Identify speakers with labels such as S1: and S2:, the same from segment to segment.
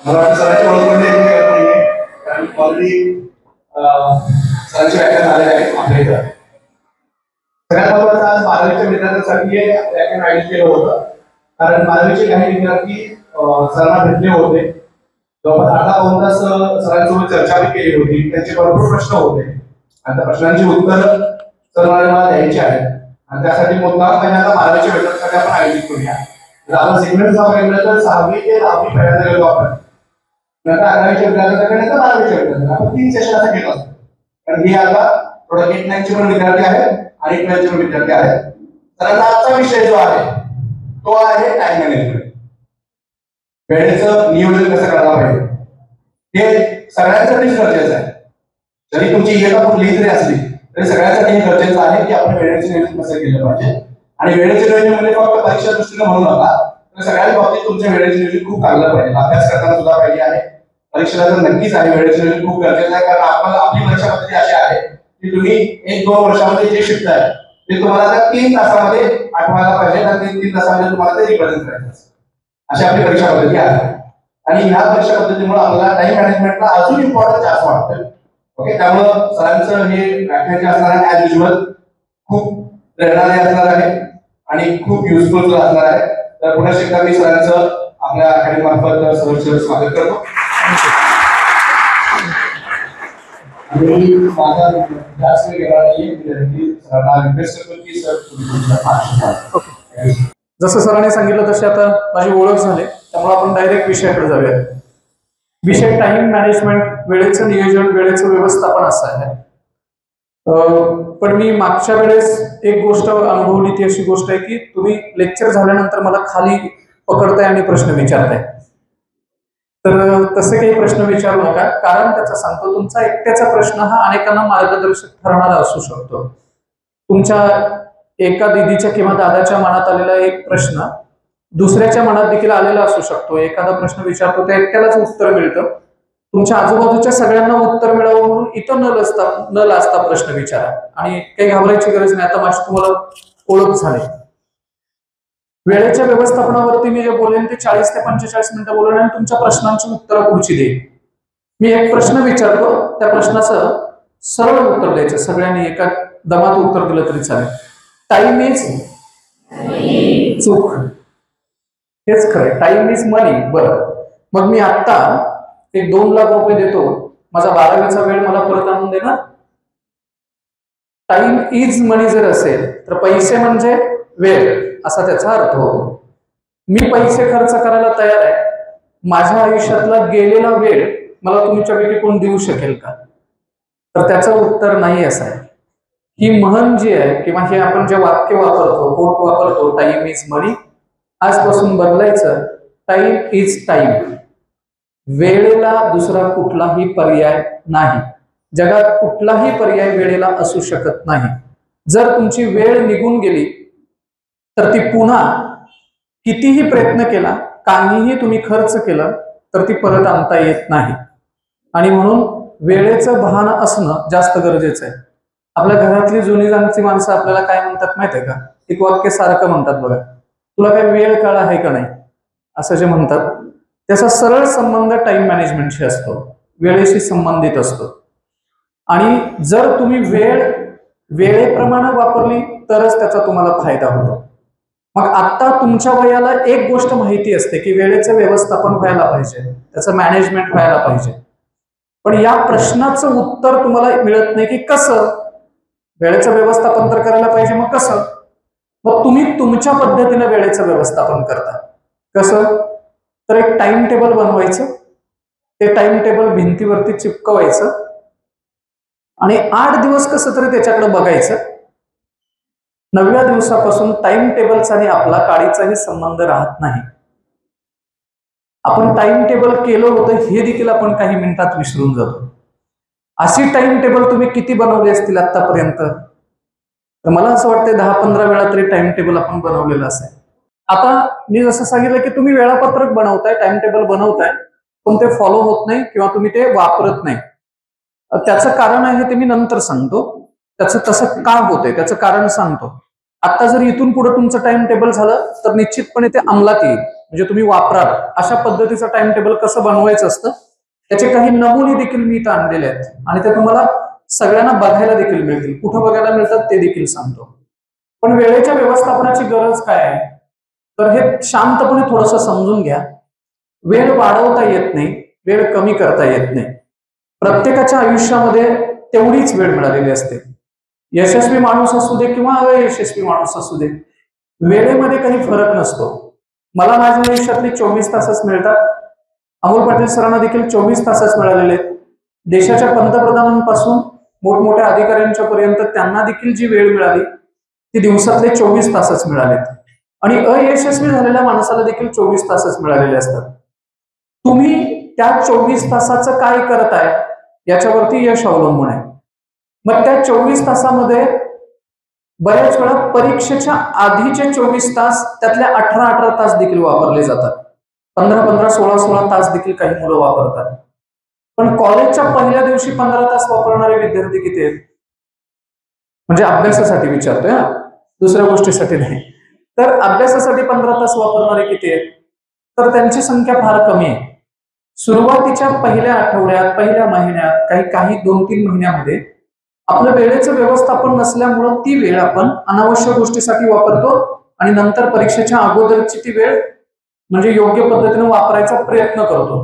S1: मराठी सरांची ओळख म्हणजे करत नाहीये, कारण ऑलरेडी सरांची व्याख्यान झाले आहे आपल्या इथं. सगळ्यात महत्वाचं आज 12वीच्या विद्यार्थ्यांसाठी हे व्याख्यान आयोजित केलं होतं, कारण 12वीचे काही विद्यार्थी सरांना भेटले होते. जवळपास अर्धा पाऊण तास सरांसोबत चर्चा केली होती. त्यांचे भरपूर प्रश्न होते आणि त्या प्रश्नांची उत्तर सर मला द्यायची आहेत आणि त्यासाठी मुद्दाम पहिल्यांदा 12वीच्या विद्यार्थ्यांसाठी आपण आयोजित करूया. जर आपण सिक्वेन्स वापरला तर 6वी ते 10वी पहिल्यांदा गेलो आपण, नंतर 11वीच्या विद्यार्थ्यांकडे, नंतर 12वीच्या विद्यार्थ्यांकडे आपण 3 सेशन असं केलं असतं. कारण हे आता थोडं 8-9 चे पण विद्यार्थी आहेत आणि 12 चे पण विद्यार्थी आहेत. तर आजचा विषय जो आहे तो आहे टाइम मॅनेजमेंट. वेळेचं नियोजन कसं करायला पाहिजे हे सगळ्यांसाठीच गरजेचं आहे. जरी तुमची इयत्ता कुठलीही जरी असली तरी सगळ्यांसाठी हे गरजेचं आहे की आपण वेळेचे नियोजन कसं केलं पाहिजे. आणि वेळेचे नियोजन म्हणजे फक्त परीक्षा दृष्टीने म्हणू नका, तर सगळ्याच बाबतीत तुमच्या वेळेचे नियोजन खूप चांगलं पाहिजे. अभ्यास करताना सुद्धा पाहिजे आहे, परीक्षेला तर नक्कीच आहे. वेळेचे नियोजन खूप गरजेचं आहे, कारण आपली परीक्षा पद्धती अशी आहे की तुम्ही 1-2 वर्षामध्ये जे शिकताय ते तुम्हाला त्या 3 तासामध्ये आठवायला पाहिजे आणि 3 तासामध्ये तुम्हाला ते रिप्रेझेंट करायचं. अशी आपली परीक्षा पद्धती आहे आणि ह्या परीक्षा पद्धतीमुळे आपल्याला टाइम मॅनेजमेंटला अजून इम्पॉर्टन्स जास्त वाटतं. ओके, त्यामुळं सरांचं हे व्याख्यान जे असणार आहे ऍज युजुअल खूप प्रेरणादायी असणार आहे आणि खूप युजफुल असणार आहे. तर पुन्हा एकदा मी सरांचं आपल्या अकॅडमी मार्फत सहर्ष स्वागत करतो. आणि माझा जास्त वेळ घेणार नाहीये, सरांना रिक्वेस्ट करतो की सर तुम्ही
S2: जसं सरांनी सांगितलं तशी आता माझी ओळख झाली, त्यामुळे आपण डायरेक्ट विषयाकडे जाऊया. विषय टाइम मॅनेजमेंट, वेळेचं नियोजन, वेळेचं व्यवस्थापन असं आहे. पण मी मागच्या वेळेस एक गोष्ट अनुभवली, ती अशी गोष्ट आहे की तुम्ही लेक्चर झाल्यानंतर मला खाली पकडताय आणि प्रश्न विचारताय. तर तसे काही प्रश्न विचारू नका, कारण त्याचा सांगतो तुमचा एकट्याचा प्रश्न हा अनेकांना मार्गदर्शक ठरणारा असू शकतो. तुमच्या एका दीदीच्या किंवा दादाच्या मनात आलेला एक प्रश्न दुसऱ्याच्या मनात देखील आलेला असू शकतो. एखादा प्रश्न विचारतो त्या एकट्यालाच उत्तर मिळतं, तुमच्या आजूबाजूच्या सगळ्यांना उत्तर मिळावं म्हणून इथं न लाजता प्रश्न विचारा आणि काही घाबरायची गरज नाही. आता माझी तुम्हाला ओळख झाली. वेळेच्या व्यवस्थापनावरती मी जे बोलेन ते 40 ते 45 मिनिटं बोलेन आणि तुमच्या प्रश्नांची उत्तरं पुढची देईन. मी एक प्रश्न विचारतो, त्या प्रश्नाचं सरळ उत्तर द्यायचं. सगळ्यांनी एका दमात उत्तर दिलं तरी चालेल. टाइम इज चूक, हेच खरं. टाइम इज मनी. बरं, मग मी आत्ता एक 2 लाख रुपये देतो, माझा 12वीचा वेळ मला परत आणून देणार? टाइम इज मनी जर असेल तर पैसे म्हणजे वेळ असा त्याचा अर्थ होतो. मी पैसे खर्च करायला तयार आहे, माझ्या आयुष्यातला गेलेला वेळ मला तुमच्यापैकी कोण देऊ शकेल का? तर त्याचं उत्तर नाही असं आहे. ही म्हण जी आहे किंवा हे आपण जे वाक्य वापरतो, कोट वापरतो, टाइम इज मनी, आजपासून बदलायचं. Time is time. वेळेला दुसरा कुठलाही पर्याय नाही. जगात कुठलाही पर्याय वेळेला असू शकत नाही. जर तुमची वेळ निघून गेली तर ती पुन्हा कितीही प्रयत्न केला, काहीही तुम्ही खर्च केला तर ती परत आणता येत नाही. आणि म्हणून वेळेचं भान असणं जास्त गरजेचं आहे. आपल्या घरातली जुनी जाणती माणसं आपल्याला काय म्हणतात माहिती आहे का? एक वाक्य सारखं म्हणतात बघा, तुला काय वेळ काळ आहे का नाही, असं जे म्हणतात. त्याचा सरळ संबंध टाइम मॅनेजमेंटशी असतो, वेळेशी संबंधित असतो. आणि जर तुम्ही वेळ वेळेप्रमाणे वापरली तरच त्याचा तुम्हाला फायदा होतो. मग आता तुमच्या वयाला एक गोष्ट माहिती असते की वेळेचं व्यवस्थापन व्हायला पाहिजे, त्याचं मॅनेजमेंट व्हायला पाहिजे. पण या प्रश्नाचं उत्तर तुम्हाला मिळत नाही की कसं वेळेचं व्यवस्थापन तर करायला पाहिजे, मग कसं? मग तुम्ही तुमच्या पद्धतीने वेळेचं व्यवस्थापन करता. कसं? तर एक टाइम टेबल बनवायचं, ते टाइम टेबल भिंतीवरती चिपकवायचं आणि 8 दिवस कसं तरी त्याच्याकडे बघायचं. 9व्या दिवसापासून टाइम टेबलचा आणि आपला काडीचाही संबंध राहत नाही. आपण टाइम टेबल केलं होतं हे देखील आपण काही मिनिटात विसरून जातो. अशी टाइम टेबल तुम्ही किती बनवली असतील आतापर्यंत? तर मला असं वाटतं 10-15 वेळा तरी टाइम टेबल आपण बनवलेलं असेल. आता मी जसं सांगितलं की तुम्ही वेळापत्रक बनवताय, टाइम टेबल बनवताय, पण ते फॉलो होत नाही किंवा तुम्ही ते वापरत नाही. त्याचं कारण आहे ते मी नंतर सांगतो. त्याचं तसं का होतंय त्याचं कारण सांगतो. आता जर इथून पुढे तुमचं टाइम टेबल झालं तर निश्चितपणे ते अंमलात येईल, म्हणजे तुम्ही वापराल अशा पद्धतीचं टाइम टेबल कसं बनवायचं असतं त्याचे काही नमुने देखील मी इथं आणलेले आहेत आणि ते तुम्हाला सगळ्यांना बघायला देखील मिळतील. कुठं बघायला मिळतात ते देखील सांगतो. पण वेळेच्या व्यवस्थापनाची गरज काय आहे तर हे शांतपणे थोडंसं समजून घ्या. वेळ वाढवता येत नाही, वेळ कमी करता येत नाही. प्रत्येकाच्या आयुष्यामध्ये तेवढीच वेळ मिळालेली असते. यशस्वी माणूस असू दे किंवा अयशस्वी माणूस असू दे, वेळेमध्ये काही फरक नसतो. मला माझ्या आयुष्यातले 24 तासच मिळतात. अमोल पाटील सरांना देखील 24 तासच मिळालेले आहेत. देशाच्या पंतप्रधानांपासून मोठमोठ्या अधिकाऱ्यांच्या पर्यंत त्यांना देखील जी वेळ मिळाली ती दिवसातले 24 तासच मिळालेत. आणि अयशस्वी झालेल्या माणसाला देखील 24 तासच मिळालेले असतात. तुम्ही त्या 24 तासाचं काय करताय याच्यावरती यश अवलंबून आहे. मग त्या 24 तासामध्ये बऱ्याच वेळा परीक्षेच्या आधीचे 24 तास त्यातल्या 18 तास देखील वापरले जातात. 15 16 तास देखील काही मुलं वापरतात. पण कॉलेजच्या पहिल्या दिवशी 15 तास वापरणारे विद्यार्थी किती आहेत? म्हणजे अभ्यासासाठी विचारतोय हा, दुसऱ्या गोष्टीसाठी नाही. तर अभ्यासासाठी 15 तास वापरणारे किती आहेत? तर त्यांची संख्या फार कमी आहे. सुरुवातीच्या पहिल्या आठवड्यात, पहिल्या महिन्यात, काही 2-3 महिन्यामध्ये आपलं वेळेचं व्यवस्थापन नसल्यामुळं ती वेळ आपण अनावश्यक गोष्टीसाठी वापरतो आणि नंतर परीक्षेच्या अगोदरची ती वेळ म्हणजे योग्य पद्धतीने वापरायचा प्रयत्न करतो,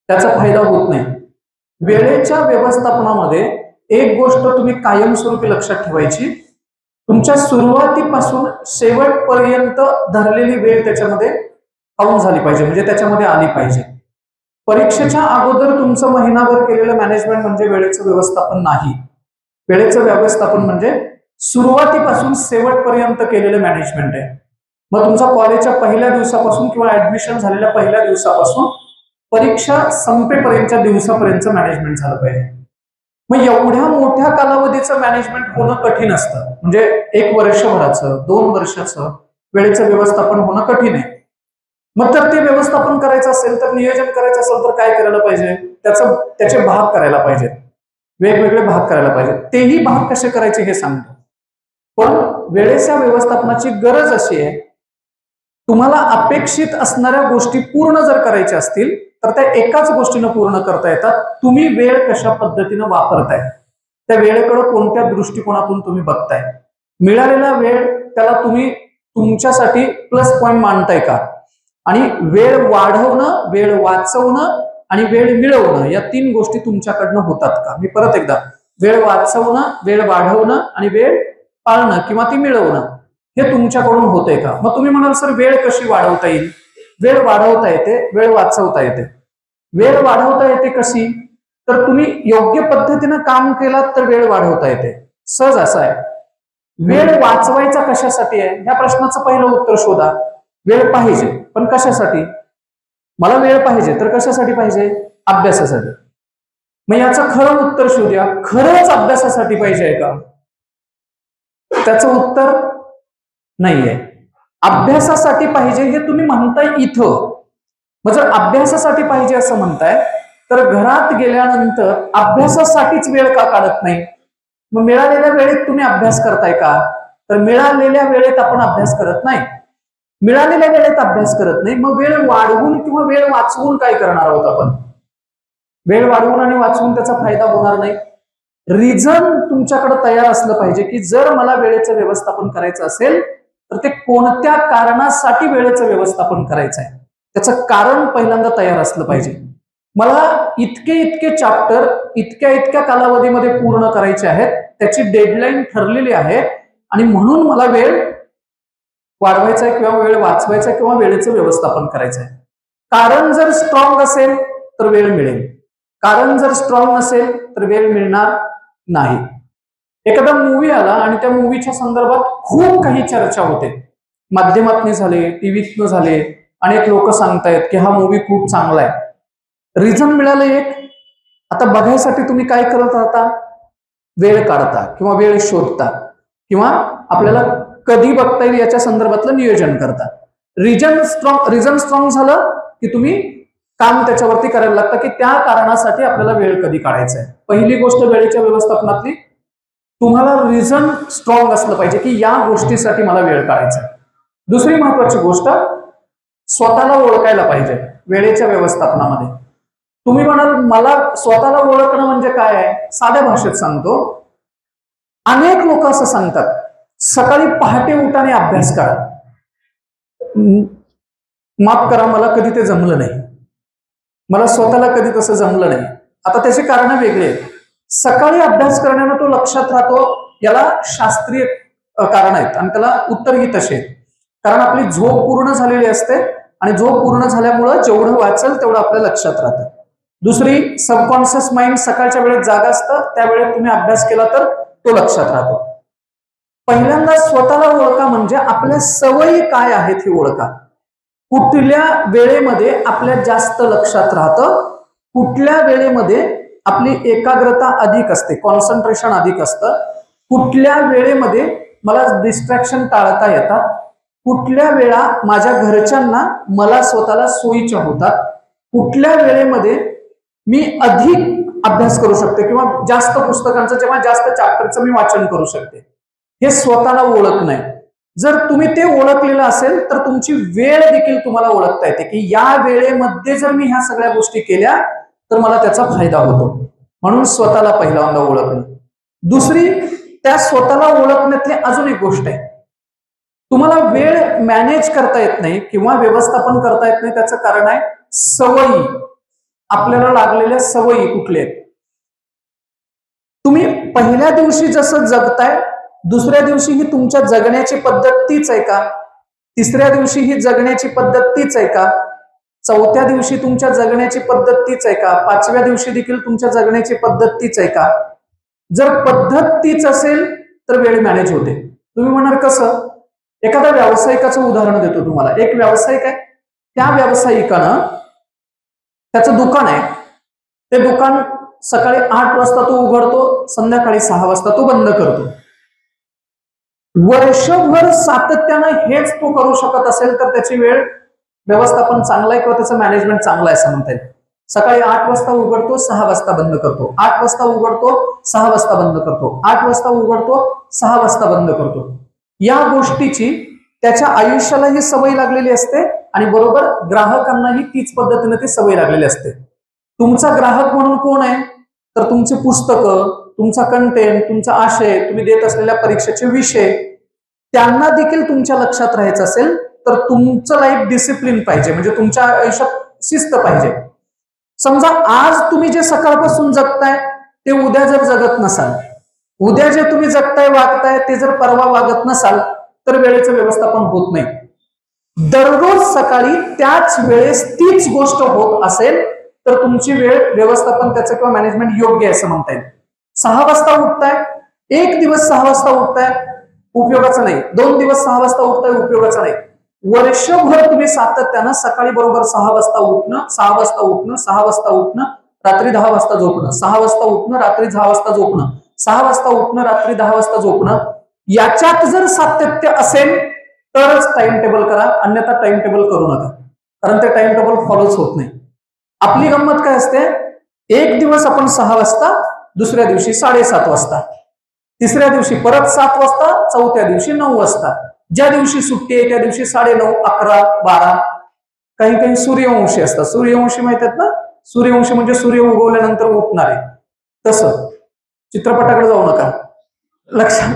S2: त्याचा फायदा होत नाही. वेळेच्या व्यवस्थापनामध्ये एक गोष्ट तुम्ही कायमस्वरूपी लक्षात ठेवायची, तुमच्या सुरुवातीपासून शेवटपर्यंत धरलेली वेळ त्याच्यामध्ये काउंट झाली पाहिजे, म्हणजे त्याच्यामध्ये आली पाहिजे. परीक्षेच्या अगोदर तुमचं महिनाभर केलेलं मॅनेजमेंट म्हणजे वेळेचं व्यवस्थापन नाही. वेळेचं व्यवस्थापन म्हणजे सुरुवातीपासून शेवटपर्यंत केलेलं मॅनेजमेंट आहे. मग तुमचा कॉलेजच्या पहिल्या दिवसापासून किंवा ऍडमिशन झालेल्या पहिल्या दिवसापासून परीक्षा संपेपर्यंतच्या दिवसापर्यंत मॅनेजमेंट झालं पाहिजे. मग एवढ्या मोठ्या कालावधीचं मॅनेजमेंट होणं कठीण असतं. म्हणजे 1 वर्षभराचं 2 वर्षाचं वेळेचं व्यवस्थापन होणं कठीण आहे. मग तर ते व्यवस्थापन करायचं असेल तर नियोजन करायचं असेल तर काय करायला पाहिजे? त्याचे भाग करायला पाहिजेत, वेगवेगळे भाग करायला पाहिजेत. तेही भाग कसे करायचे हे सांगतो. पण वेळेच्या व्यवस्थापनाची गरज अशी आहे, तुम्हाला अपेक्षित असणाऱ्या गोष्टी पूर्ण जर करायच्या असतील तर त्या एकाच गोष्टीनं पूर्ण करता येतात. तुम्ही वेळ कशा पद्धतीनं वापरताय, त्या वेळेकडे कोणत्या दृष्टिकोनातून तुम्ही बघताय, मिळालेला वेळ त्याला तुम्ही तुमच्यासाठी प्लस पॉइंट मानताय का, आणि वेळ वाढवणं, वेळ वाचवणं आणि वेळ मिळवणं या 3 गोष्टी तुमच्याकडनं होतात का? मी परत एकदा, वेळ वाचवणं, वेळ वाढवणं आणि वेळ पाळणं किंवा ती मिळवणं हे तुमच्याकडून होतंय का? मग तुम्ही म्हणाल सर वेळ कशी वाढवता येईल? वेळ वाढवता येते, वेळ वाचवता येते. वेळ वाढवता येते कशी? तर तुम्ही योग्य पद्धतीनं काम केलात तर वेळ वाढवता येते. सहज असं आहे. वेळ वाचवायचा कशासाठी आहे या प्रश्नाचं पहिलं उत्तर शोधा. वेळ पाहिजे, पण कशासाठी? मला वेळ पाहिजे तर कशासाठी पाहिजे? अभ्यासासाठी. मग याचं खरं उत्तर शोधूया. खरंच अभ्यासासाठी पाहिजे का? त्याचं उत्तर नाहीये. अभ्यासासाठी पाहिजे हे तुम्ही म्हणताय इथं. मग जर अभ्यासासाठी पाहिजे असं म्हणताय तर घरात गेल्यानंतर अभ्यासासाठीच वेळ का काढत नाही? मग मिळालेल्या वेळेत तुम्ही अभ्यास करताय का? तर मिळालेल्या वेळेत आपण अभ्यास करत नाही. मिळालेल्या वेळेत अभ्यास करत नाही, मग वेळ वाढवून किंवा वेळ वाचवून काय करणार आहोत आपण? वेळ वाढवून आणि वाचवून त्याचा फायदा होणार नाही. रिझन तुमच्याकडे तयार असलं पाहिजे की जर मला वेळेचं व्यवस्थापन करायचं असेल तर ते कोणत्या कारणासाठी वेळेचं व्यवस्थापन करायचं आहे त्याचं कारण पहिल्यांदा तयार असलं पाहिजे. मला इतके चॅप्टर इतक्या कालावधीमध्ये पूर्ण करायचे आहेत, त्याची डेडलाईन ठरलेली आहे आणि म्हणून मला वेळ वाढवायचा आहे किंवा वेळ वाचवायचा किंवा वेळेचं व्यवस्थापन करायचं आहे. कारण जर स्ट्रॉंग असेल तर वेळ मिळेल, कारण जर स्ट्रॉंग नसेल तर वेळ मिळणार नाही. एखादा मूवी आला आणि त्या मूवीच्या संदर्भात खूप काही चर्चा होते, माध्यमातून झाले, टीव्हीतून झाले, अनेक लोक सांगतायत की हा मूवी खूप चांगला आहे. रिझन मिळालं एक. आता बघायसाठी तुम्ही काय करत राहता? वेळ काढता किंवा वेळ शोधता किंवा आपल्याला कधी बघता येईल याच्या संदर्भातलं नियोजन करता. रिझन स्ट्रॉंग झालं की तुम्ही काम त्याच्यावरती करायला लागतं की त्या कारणासाठी आपल्याला वेळ कधी काढायचा आहे. पहिली गोष्ट वेळेच्या व्यवस्थापनातली तुम्हाला रिझन स्ट्रॉंग असलं पाहिजे की या गोष्टीसाठी मला वेळ काढायचा आहे. दुसरी महत्वाची गोष्ट, स्वतःला ओळखायला पाहिजे वेळेच्या व्यवस्थापनामध्ये. तुम्ही म्हणाल मला स्वतःला ओळखणं म्हणजे काय आहे, साध्या भाषेत सांगतो. अनेक लोक असं सांगतात सकाळी पहाटे उठाने अभ्यास करा. माफ करा, मला कधी ते जमलं नाही. मला स्वतःला कधी तसं जमलं नाही. आता त्याची कारण वेगळी आहेत. सकाळी अभ्यास करण्यानं तो लक्षात राहतो, याला शास्त्रीय कारण आहेत आणि त्याला उत्तरही तसे आहेत. कारण आपली झोप पूर्ण झालेली असते आणि झोप पूर्ण झाल्यामुळं जेवढं वाचेल तेवढं आपल्या लक्षात राहतं. दुसरी, सबकॉन्शियस माइंड सकाळच्या वेळेत जागा असतं, त्यावेळेत तुम्ही अभ्यास केला तर तो लक्षात राहतो. पहिल्यांदा स्वतःला ओळखा म्हणजे आपल्या सवयी काय आहेत हे ओळखा. कुठल्या वेळेमध्ये आपल्या जास्त लक्षात राहतं, कुठल्या वेळेमध्ये आपली एकाग्रता अधिक असते, कॉन्सन्ट्रेशन अधिक असतं, कुठल्या वेळेमध्ये मला डिस्ट्रॅक्शन टाळता येतात, कुठल्या वेळा माझ्या घरच्यांना मला स्वतःला सोयीच्या होतात, कुठल्या वेळेमध्ये मी अधिक अभ्यास करू शकते किंवा जास्त पुस्तकांचं किंवा जास्त चॅप्टरचं मी वाचन करू शकते. हे स्वतःला ओळखणं आहे. जर तुम्ही ते ओळखलेलं असेल तर तुमची वेळ देखील तुम्हाला ओळखता येते की या वेळेमध्ये जर मी ह्या सगळ्या गोष्टी केल्या तर मला त्याचा फायदा होतो. म्हणून स्वतःला पहिल्यांदा ओळखणं. दुसरी, त्या स्वतःला ओळखण्यातली अजून एक गोष्ट आहे, तुम्हाला वेळ मॅनेज करता येत नाही किंवा व्यवस्थापन करता येत नाही. त्याचं कारण आहे सवयी. आपल्याला लागलेल्या सवयी कुठल्या आहेत. तुम्ही पहिल्या दिवशी जसं जगताय दुसऱ्या दिवशी ही तुमच्या जगण्याची पद्धत तीच आहे का? तिसऱ्या दिवशी ही जगण्याची पद्धत तीच आहे का? चौथ्या दिवशी तुमच्या जगण्याची पद्धत तीच आहे का? पाचव्या दिवशी देखील तुमच्या जगण्याची पद्धत तीच आहे का? जर पद्धत तीच असेल तर वेळ मॅनेज होते. तुम्ही म्हणाल कसं? एखाद्या व्यावसायिकाचं उदाहरण देतो तुम्हाला. एक व्यावसायिक आहे, त्या व्यावसायिकानं त्याचं दुकान आहे, ते दुकान सकाळी 8 वाजता तो उघडतो, संध्याकाळी 6 वाजता तो बंद करतो. वर्षभर सातत्यानं हेच तो करू शकत असेल तर त्याची वेळ व्यवस्थापन चांगलं आहे किंवा त्याचं मॅनेजमेंट चांगलं आहे असं म्हणता येईल. सकाळी 8 वाजता उघडतो, 6 वाजता बंद करतो, 8 वाजता उघडतो, 6 वाजता बंद करतो, 8 वाजता उघडतो, 6 वाजता बंद करतो. या गोष्टीची त्याच्या आयुष्यालाही सवय लागलेली असते आणि बरोबर ग्राहकांनाही तीच पद्धतीने ती सवय लागलेली असते. तुमचा ग्राहक म्हणून कोण आहे? तर तुमची पुस्तकं, तुमचा कंटेंट, तुमचा आशय, तुम्ही देत असलेल्या परीक्षेचे विषय, त्यांना देखील तुमच्या लक्षात राहायचं असेल तर तुमचं लाईफ डिसिप्लिन पाहिजे, म्हणजे तुमच्या आयुष्यात शिस्त पाहिजे. समजा आज तुम्ही जे सकाळपासून जगताय ते उद्या जर जगत नसाल, उद्या जे तुम्ही जगताय वागताय ते जर परवा वागत नसाल तर वेळेचं व्यवस्थापन होत नाही. दररोज सकाळी त्याच वेळेस तीच गोष्ट होत असेल तर तुमची वेळ व्यवस्थापन त्याचं किंवा मॅनेजमेंट योग्य आहे असं म्हणता येईल. 6 वाजता उठताय, एक दिवस 6 वाजता उठताय, उपयोगाचं नाही. 2 दिवस 6 वाजता उठताय, उपयोगाचं नाही. वर्षभर तुम्ही सातत्यानं सकाळी बरोबर 6 वाजता उठणं, 6 वाजता उठणं, 6 वाजता उठणं, रात्री 10 वाजता झोपणं, 6 वाजता उठणं, रात्री 10 वाजता झोपणं, 6 वाजता उठणं, रात्री 10 वाजता झोपणं, याच्यात जर सातत्य असेल तरच टाइम टेबल करा, अन्यथा टाइम टेबल करू नका, कारण ते टाइम टेबल फॉलोच होत नाही. आपली गंमत काय असते? एक दिवस आपण 6 वाजता, दुसऱ्या दिवशी 7:30 वाजता, तिसऱ्या दिवशी परत 7 वाजता, चौथ्या दिवशी 9 वाजता. ज्या दिवशी सुट्टी आहे त्या दिवशी 9:30, 11, 12. काही काही सूर्यवंशी असतात. सूर्यवंशी माहित आहेत ना? सूर्यवंशी म्हणजे सूर्य उगवल्यानंतर उठणारे. तसं चित्रपटाकडे जाऊ नका. लक्षात,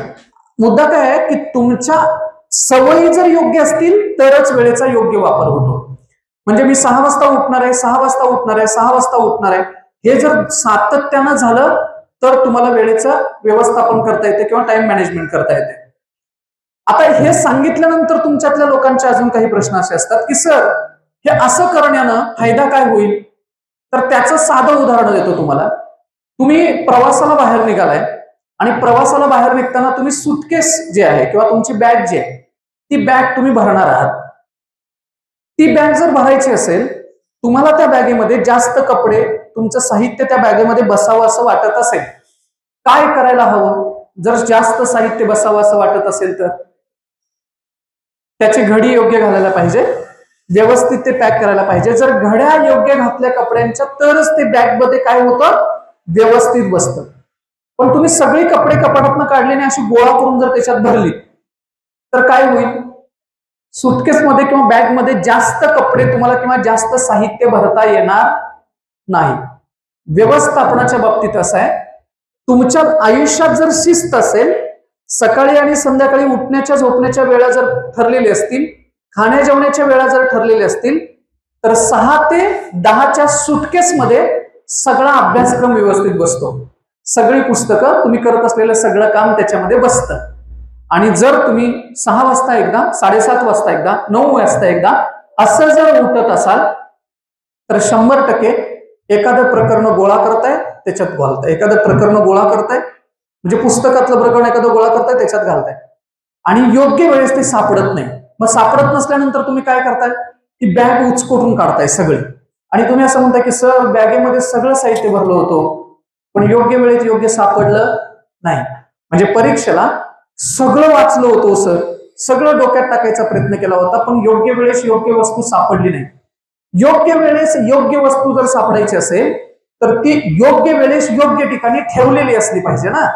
S2: मुद्दा काय आहे की तुमच्या सवयी जर योग्य असतील तरच वेळेचा योग्य वापर होतो. म्हणजे मी 6 वाजता उठणार आहे, 6 वाजता उठणार आहे, 6 वाजता उठणार आहे, हे जर सातत्यानं झालं तर तुम्हाला वेळेचं व्यवस्थापन करता येते किंवा टाइम मॅनेजमेंट करता येते. आता हे सांगितल्यानंतर तुमच्यातल्या लोकांचे अजून काही प्रश्न असे असतात की सर हे असं करण्यानं फायदा काय होईल? तर त्याचं साधं उदाहरण देतो तुम्हाला. तुम्ही प्रवासाला बाहेर निघालाय आणि प्रवासाला बाहेर निघताना तुम्ही सुटकेस जे आहे किंवा तुमची बॅग जी आहे ती बॅग तुम्ही भरणार आहात. ती बॅग जर भरायची असेल, तुम्हाला त्या बॅगेमध्ये जास्त कपडे, तुमचं साहित्य त्या बॅगेमध्ये बसावं असं वाटत असेल, काय करायला हवं? जर जास्त साहित्य बसावं असं वाटत असेल तर त्याची घडी योग्य घालायला पाहिजे, व्यवस्थित ते पॅक करायला पाहिजे. जर घड्या योग्य घातल्या कपड्यांच्या तरच ते बॅग मध्ये काय होतं? व्यवस्थित बसतं. पण तुम्ही सगळी कपडे कपाटातनं काढले आणि अशी गोळा करून जर त्याच्यात भरली तर काय होईल? सुटकेसमध्ये किंवा बॅगमध्ये जास्त कपडे तुम्हाला किंवा जास्त साहित्य भरता येणार नाही. व्यवस्थापनाच्या बाबतीत असं आहे, तुमच्या आयुष्यात जर शिस्त असेल, सकाळी आणि संध्याकाळी उठण्याच्या झोपण्याच्या वेळा जर ठरलेल्या असतील, खाण्या जेवण्याच्या वेळा जर ठरलेल्या असतील, तर 6 ते 10च्या सुटकेसमध्ये सगळा अभ्यासक्रम व्यवस्थित बसतो. सगळी पुस्तकं, तुम्ही करत असलेलं सगळं काम त्याच्यामध्ये बसतं. आणि जर तुम्ही 6 वाजता एकदा, 7:30 वाजता एकदा, 9 वाजता एकदा असं जर उठत असाल तर 100% एखादं प्रकरण गोळा करताय त्याच्यात घालताय, एखादं प्रकरण गोळा करताय म्हणजे पुस्तकातलं प्रकरण एखादं गोळा करताय त्याच्यात घालताय आणि योग्य वेळेस ते सापडत नाही. मग सापडत नसल्यानंतर तुम्ही काय करताय? ती बॅग उचकोटून काढताय सगळी आणि तुम्ही असं म्हणताय की सर बॅगेमध्ये सगळं साहित्य भरलं होतं पण योग्य वेळेत योग्य सापडलं नाही. म्हणजे परीक्षेला सगळं वाचलं होतं सर, सगळं डोक्यात टाकायचा प्रयत्न केला होता पण योग्य वेळेस योग्य वस्तू सापडली नाही. योग्य वेळेस योग्य वस्तू जर सापडायची असेल तर ती योग्य वेळेस योग्य ठिकाणी ठेवलेली असली पाहिजे ना.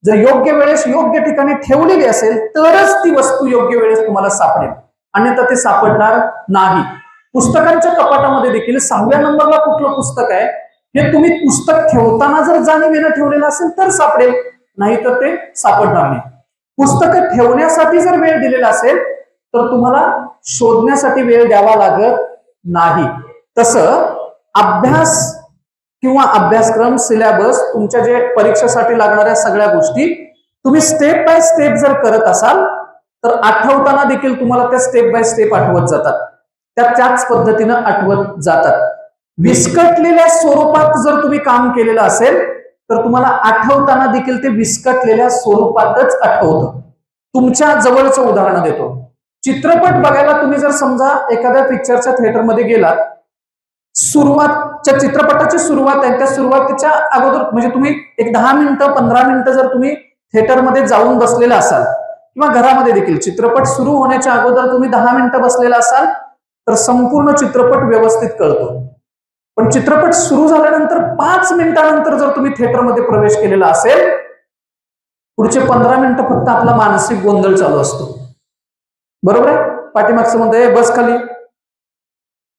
S2: जर योग्य वेळेस योग्य ठिकाणी ठेवलेली असेल तरच ती वस्तू योग्य वेळेस तुम्हाला सापडेल, अन्यथा ते सापडणार नाही. पुस्तकांच्या कपाटामध्ये देखील 6व्या नंबरला कुठलं पुस्तक आहे हे तुम्ही पुस्तक ठेवताना जर जाणीवेनं ठेवलेलं असेल तर सापडेल, नाही तर ते सापडणार नाही. पुस्तकं ठेवण्यासाठी जर वेळ दिलेला असेल तर तुम्हाला शोधण्यासाठी वेळ द्यावा लागत नाही. तसं अभ्यास किंवा अभ्यासक्रम, सिलेबस, तुमच्या जे परीक्षेसाठी लागणाऱ्या सगळ्या गोष्टी तुम्ही स्टेप बाय स्टेप जर करत असाल तर आठवताना देखील तुम्हाला त्या स्टेप बाय स्टेप आठवत जातात, त्याच पद्धतीनं आठवत जातात. विस्कटलेल्या स्वरूपात जर तुम्ही काम केलेलं असेल तर तुम्हाला आठवताना देखील ते विस्कटलेल्या स्वरूपातच आठवतं. तुमच्या जवळचं उदाहरण देतो. चित्रपट बघायला तुम्ही जर समजा एखाद्या पिक्चरच्या थिएटरमध्ये गेलात, सुरुवातच्या चित्रपटाची सुरुवात आहे त्या सुरुवातीच्या अगोदर म्हणजे तुम्ही एक 10 मिनिटं 15 मिनिटं जर तुम्ही थिएटरमध्ये जाऊन बसलेला असाल किंवा घरामध्ये देखील चित्रपट सुरू होण्याच्या अगोदर तुम्ही 10 मिनिटं बसलेला असाल तर संपूर्ण चित्रपट व्यवस्थित कळतो. पण चित्रपट सुरू झाल्यानंतर 5 मिनिटानंतर जर तुम्ही थिएटरमध्ये प्रवेश केलेला असेल, पुढचे 15 मिनिटं फक्त आपला मानसिक गोंधळ चालू असतो. बरोबर आहे? पाठीमागचं मध्ये बस खाली,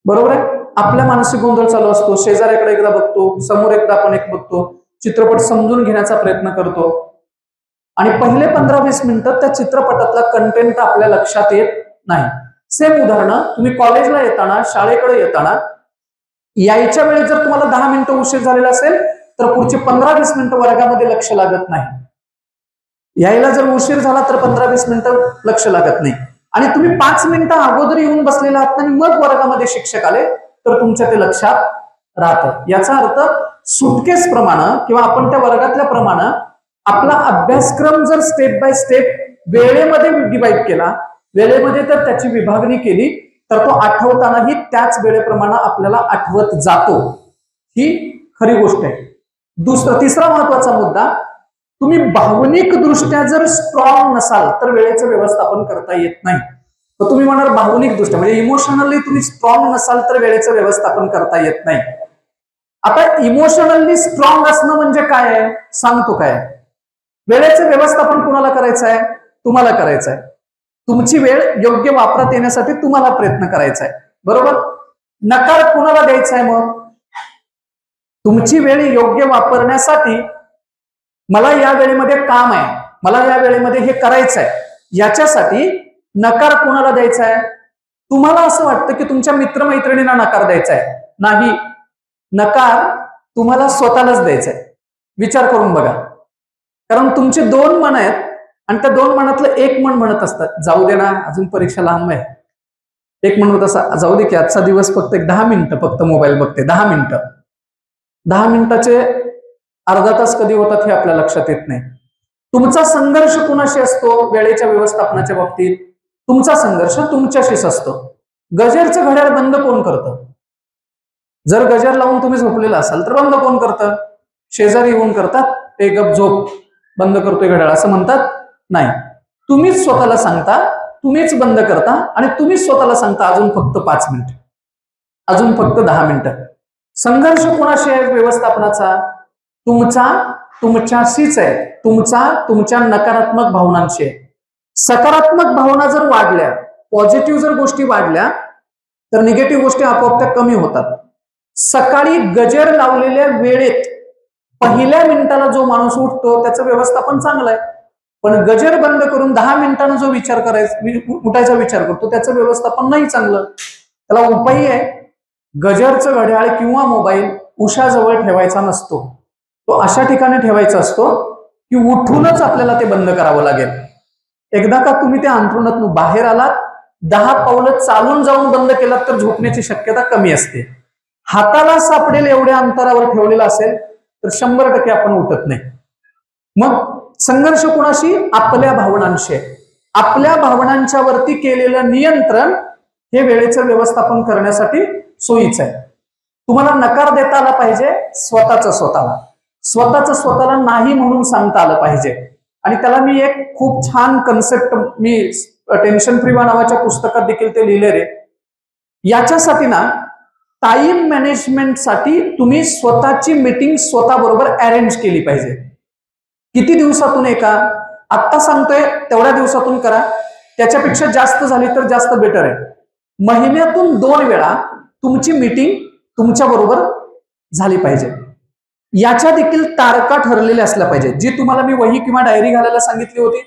S2: बरोबर आहे? आपला मानसिक गोंधळ चालू असतो. शेजाऱ्याकडे एकदा बघतो, समोर एकदा आपण एक बघतो, चित्रपट समजून घेण्याचा प्रयत्न करतो आणि पहिले 15-20 मिनिटं त्या चित्रपटातला कंटेंट आपल्या लक्षात येत नाही. सेम उदाहरण, तुम्ही कॉलेजला येताना, शाळेकडे येताना यायच्या वेळेस जर तुम्हाला 10 मिनिटं उशीर झालेला असेल तर पुढचे 15-20 मिनिटं वर्गामध्ये लक्ष लागत नाही. यायला जर उशीर झाला तर 15-20 मिनिटं लक्ष लागत नाही आणि तुम्ही 5 मिनिटं अगोदर येऊन बसलेला आहात आणि मग वर्गामध्ये शिक्षक आले तर तुमच्या ते लक्षात राहतं. याचा अर्थ सुटकेस प्रमाणे किंवा आपण त्या वर्गातल्या प्रमाणे आपला अभ्यासक्रम जर स्टेप बाय स्टेप वेळेमध्ये डिवाइड केला, वेळेमध्ये तर त्याची विभागणी केली तर तो आठवतानाही त्याच वेळेप्रमाणे आपल्याला आठवत जातो. ही खरी गोष्ट आहे. तिसरा महत्वाचा मुद्दा, तुम्ही भावनिक दृष्ट्या जर स्ट्रॉंग नसाल तर वेळेचं व्यवस्थापन करता येत नाही. तर तुम्ही म्हणाल भावनिक दृष्ट्या म्हणजे इमोशनली तुम्ही स्ट्रॉंग नसाल तर वेळेचं व्यवस्थापन करता येत नाही. आता इमोशनली स्ट्रॉंग असणं म्हणजे काय आहे सांगतो. काय वेळेचं व्यवस्थापन कुणाला करायचं आहे? तुम्हाला करायचं आहे. तुमची वेळ योग्य वापरात येण्यासाठी तुम्हाला प्रयत्न करायचा आहे, बरोबर? नकार कुणाला द्यायचा आहे? मग तुमची वेळ योग्य वापरण्यासाठी मला या वेळेमध्ये काम आहे, मला या वेळेमध्ये हे करायचं आहे, याच्यासाठी नकार कुणाला द्यायचा आहे? तुम्हाला असं वाटतं की तुमच्या मित्रमैत्रिणींना नकार द्यायचा आहे. नाही, नकार तुम्हाला स्वतःलाच द्यायचा आहे. विचार करून बघा. कारण तुमचे 2 मन आहेत आणि त्या 2 मनातलं एक मन म्हणत असतात जाऊ दे ना, अजून परीक्षा लांब आहे. एक मन म्हणत असा जाऊ दे की आजचा दिवस फक्त 10 मिनिटं फक्त मोबाईल बघते, 10 मिनिटं. 10 मिनिटाचे अर्धा तास कधी होतात हे आपल्या लक्षात येत नाही. तुमचा संघर्ष कुणाशी असतो वेळेच्या व्यवस्थापनाच्या बाबतीत? तुमचा संघर्ष तुमच्याशीच असतो. गजरचं घड्याळ बंद कोण करतं? जर गजर लावून तुम्ही झोपलेला असाल तर बंद कोण करतं? शेजारी येऊन करतात, ते गप झोप, बंद करतोय घड्याळ असं म्हणतात? नाही, तुम्हीच स्वतःला सांगता, तुम्हीच बंद करता आणि तुम्हीच स्वतःला सांगता अजून फक्त 5 मिनिटं, अजून फक्त 10 मिनिटं. संघर्ष कोणाशी आहे व्यवस्थापनाचा? तुमचा तुमच्याशीच आहे, तुमच्या नकारात्मक भावनांशी आहे. सकारात्मक भावना जर वाढल्या, पॉझिटिव्ह जर गोष्टी वाढल्या, तर निगेटिव्ह गोष्टी आपोआप त्या कमी होतात. सकाळी गजर लावलेल्या वेळेत पहिल्या मिनिटाला जो माणूस उठतो त्याचं व्यवस्थापन चांगलं आहे. पण गजर बंद करून 10 मिनिटांना जो विचार करायचा, उठायचा विचार करतो, त्याचं व्यवस्थापन नाही चांगलं. त्याला उपाय आहे, गजरचं घड्याळ किंवा मोबाईल उशाजवळ ठेवायचा नसतो. तो अशा ठिकाणी ठेवायचा असतो की उठूनच आपल्याला ते बंद करावं लागेल. एकदा का तुम्ही त्या अंथरुणातून बाहेर आलात, 10 पावलं चालून जाऊन बंद केलात तर झोपण्याची शक्यता कमी असते. हाताला सापडेल एवढ्या अंतरावर ठेवलेला असेल तर 100% आपण उठत नाही. मग संघर्ष कोणाशी? आपल्या भावनांशी. आपल्या भावनांच्या वरती केलेलं नियंत्रण हे वेळेचं व्यवस्थापन करण्यासाठी सोयीचं आहे. तुम्हाला नकार देता आला पाहिजे स्वतःला नाही म्हणून सांगता आलं पाहिजे. आणि त्याला मी एक खूप छान कन्सेप्ट, मी टेन्शन फ्री नावाच्या पुस्तकात देखील ते लिहिले रे. याच्यासाठी ना, टाइम मॅनेजमेंटसाठी तुम्ही स्वतःची मीटिंग स्वतःबरोबर अरेंज केली पाहिजे. किती दिवसातून एका, आत्ता सांगतोय तेवढ्या दिवसातून करा, त्याच्यापेक्षा जास्त झाली तर जास्त बेटर आहे. महिन्यातून 2 वेळा तुमची मीटिंग तुमच्या बरोबर झाली पाहिजे. याच्या देखील तारखा ठरलेल्या असल्या पाहिजे. जी तुम्हाला मी वही किंवा डायरी घालायला सांगितली होती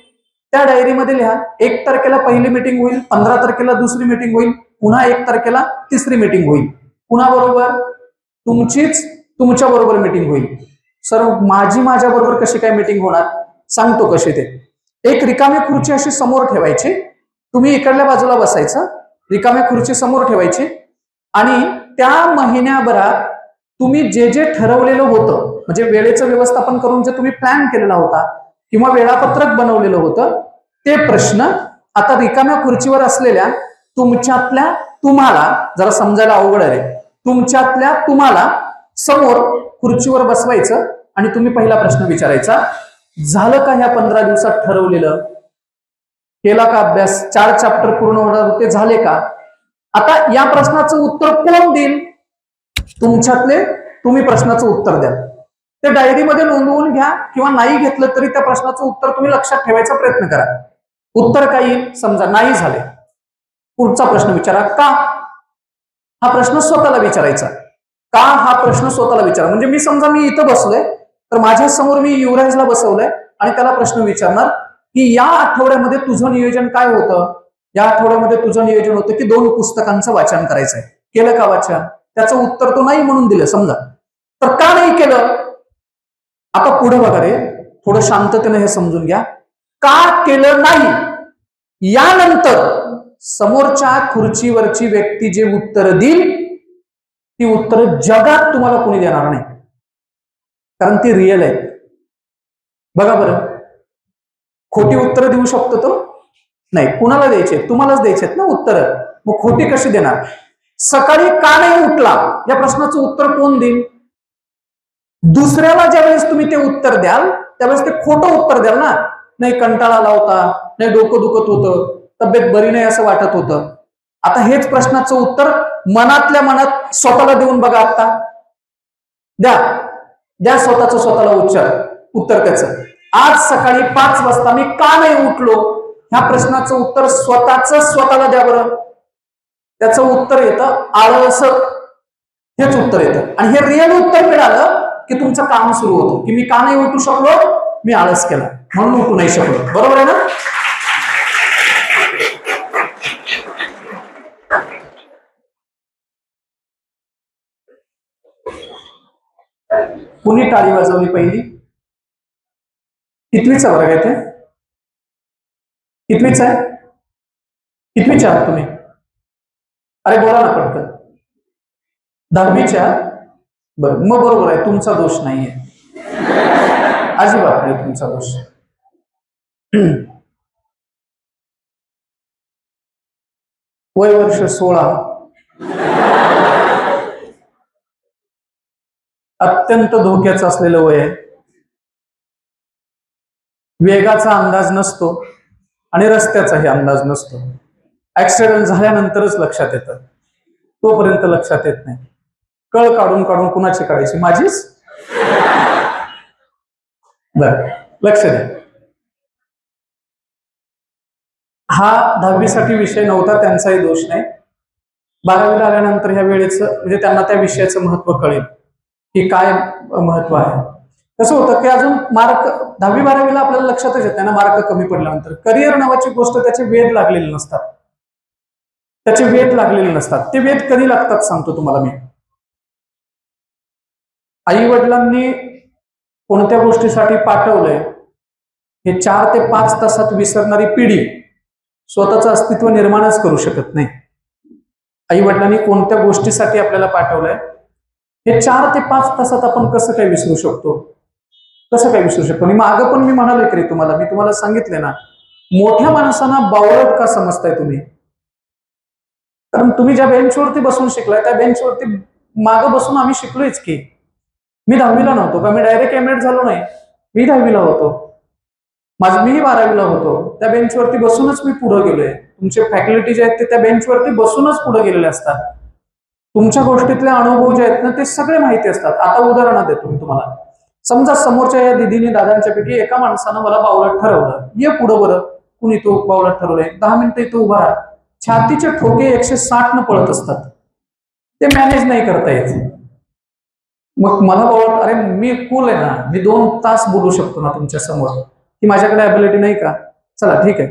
S2: त्या डायरीमध्ये लिहा. 1 तारखेला पहिली मीटिंग होईल, 15 तारखेला दुसरी मीटिंग होईल, पुन्हा 1 तारखेला तिसरी मीटिंग होईल. पुन्हा बरोबर तुमचीच तुमच्या बरोबर मीटिंग होईल. सर माझी माझ्या बरोबर कशी काय मीटिंग होणार? सांगतो कशी ते. एक रिकामी खुर्ची अशी समोर ठेवायची, तुम्ही इकडल्या बाजूला बसायचं, रिकाम्या खुर्ची समोर ठेवायची आणि त्या महिन्याभरात तुम्ही जे जे ठरवलेलं होतं, म्हणजे वेळेचं व्यवस्थापन करून जे तुम्ही प्लॅन केलेला होता किंवा वेळापत्रक बनवलेलं होतं, ते प्रश्न आता रिकाम्या खुर्चीवर असलेल्या तुमच्यातल्या तुम्हाला, जरा समजायला अवघड आहे, तुमच्यातल्या तुम्हाला समोर खुर्चीवर बसवायचं आणि तुम्ही पहिला प्रश्न विचारायचा, झालं का ह्या 15 दिवसात ठरवलेलं? केला का अभ्यास? 4 चॅप्टर पूर्ण होणार होते, झाले का? आता या प्रश्नाचं उत्तर कोण देईल? तुमच्यातले तुम्ही प्रश्नाचं उत्तर द्या. ते डायरीमध्ये नोंदवून घ्या किंवा नाही घेतलं तरी त्या प्रश्नाचं उत्तर तुम्ही लक्षात ठेवायचा प्रयत्न करा. उत्तर काय येईल? समजा नाही झाले, पुढचा प्रश्न विचारा, का? हा प्रश्न स्वतःला विचारायचा. का हा प्रश्न स्वतःला विचारा. म्हणजे मी समजा मी इथं बसलोय तर माझ्या समोर मी युवराजला बसवलंय आणि त्याला प्रश्न विचारणार की या आठवड्यामध्ये तुझं नियोजन काय होतं? या आठवड्यामध्ये तुझं नियोजन होतं की 2 पुस्तकांचं वाचन करायचंय, केलं का वाचन? त्याचं उत्तर तो नाही म्हणून दिलं समजा, तर का नाही केलं? आता पुढे बघा रे, थोडं शांततेने हे समजून घ्या. का केलं नाही यानंतर समोरच्या खुर्चीवरची व्यक्ती जे उत्तर देईल ती उत्तर जगात तुम्हाला कोणी देणार नाही, कारण ती रिअल आहे. बघा बरं, खोटी उत्तरं देऊ शकतो तो नाही. कुणाला द्यायचे? तुम्हालाच द्यायचे ना उत्तर. मग खोटी कशी देणार? सकाळी का नाही उठला या प्रश्नाचं उत्तर कोण देईल? दुसऱ्याला ज्यावेळेस तुम्ही ते उत्तर द्याल त्यावेळेस ते खोटं उत्तर द्याल ना. नाही कंटाळा आला होता, नाही डोकं दुखत होतं, तब्येत बरी नाही असं वाटत होतं. आता हेच प्रश्नाचं उत्तर मनातल्या मनात स्वतःला देऊन बघा. आता द्या स्वतःला उत्तर त्याचं. आज सकाळी 5 वाजता मी का नाही उठलो ह्या प्रश्नाचं उत्तर स्वतःला द्या बरं. त्याचं उत्तर येतं आळस, हेच उत्तर येतं. आणि हे रिअल उत्तर मिळालं की तुमचं काम सुरू होतं की मी का नाही उठू शकलो, मी आळस केला म्हणून उठू नाही शकलो. बरोबर आहे ना? कुणी टाळी वाजवली पहिली? कितवीचा वर्ग आहे ते? कितवीचा आहे? कितवीच्या आहात तुम्ही? अरे बोला ना पटकन. 10वीच्या? बरं, मग बरोबर आहे, तुमचा दोष नाहीये, अजिबात नाही तुमचा दोष. वय वर्ष 16, अत्यंत धोक्याचं असलेलं वय आहे. वेगाचा अंदाज नसतो आणि रस्त्याचाही अंदाज नसतो. ऍक्सिडेंट झाल्यानंतरच लक्षात येतं, तोपर्यंत लक्षात येत नाही. कळ काढून काढून कुणाची काढायची? माझीच. बरं, लक्ष द्या. हा 10वी साठी विषय नव्हता, त्यांचाही दोष नाही. 12वीला आल्यानंतर ह्या वेळेचं म्हणजे त्यांना त्या विषयाचं महत्व कळेल की काय महत्व आहे. कसं होतं की अजून मार्क 10वी 12वीला आपल्याला लक्षातच येत नाही ना, मार्क कमी पडल्यानंतर. करिअर नावाची गोष्ट त्याचे वेध लागलेले नसतात, त्याचे वेध लागलेले नसतात. ते वेध कधी लागतात सांगतो तुम्हाला मी. आई वडिलांनी कोणत्या गोष्टीसाठी पाठवलंय हे 4 ते 5 तासात विसरणारी पिढी स्वतःचं अस्तित्व निर्माणच करू शकत नाही. आई वडिलांनी कोणत्या गोष्टीसाठी आपल्याला पाठवलंय हे 4 ते 5 तासात आपण कसं काय विसरू शकतो, कसं काय विसरू शकतो. आणि मागं पण मी म्हणालोय की तुम्हाला, मी तुम्हाला सांगितले ना, मोठ्या माणसांना बावळट का समजताय तुम्ही? कारण तुम्ही ज्या बेंचवरती बसून शिकलाय त्या बेंचवरती मागं बसून आम्ही शिकलोयच की. मी 10वीला नव्हतो का, मी डायरेक्ट एमएड झालो नाही, मी 10वीला होतो, मीही 12वीला होतो. त्या बेंचवरती बसूनच मी पुढे गेलोय. तुमचे फॅकल्टी जे आहेत ते त्या बेंचवरती बसूनच पुढे गेलेले असतात. तुमच्या गोष्टीतले अनुभव जे आहेत ना ते सगळे माहिती असतात. आता उदाहरण देतो मी तुम्हाला. समजा समोरच्या या दिदीने दादांच्या पैकी एका माणसानं मला बावळट ठरवलं. ये पुढं बरं, कुणी तो बावळट ठरवलंय, 10 मिनिटं इथं उभा राहा. छातीचे ठोके 160 न पळत असतात, ते मॅनेज नाही करता येत. मग मला बावळट, अरे मी कूल आहे ना, मी 2 तास बोलू शकतो ना तुमच्या समोर, की माझ्याकडे अबिलिटी नाही का? चला ठीक आहे.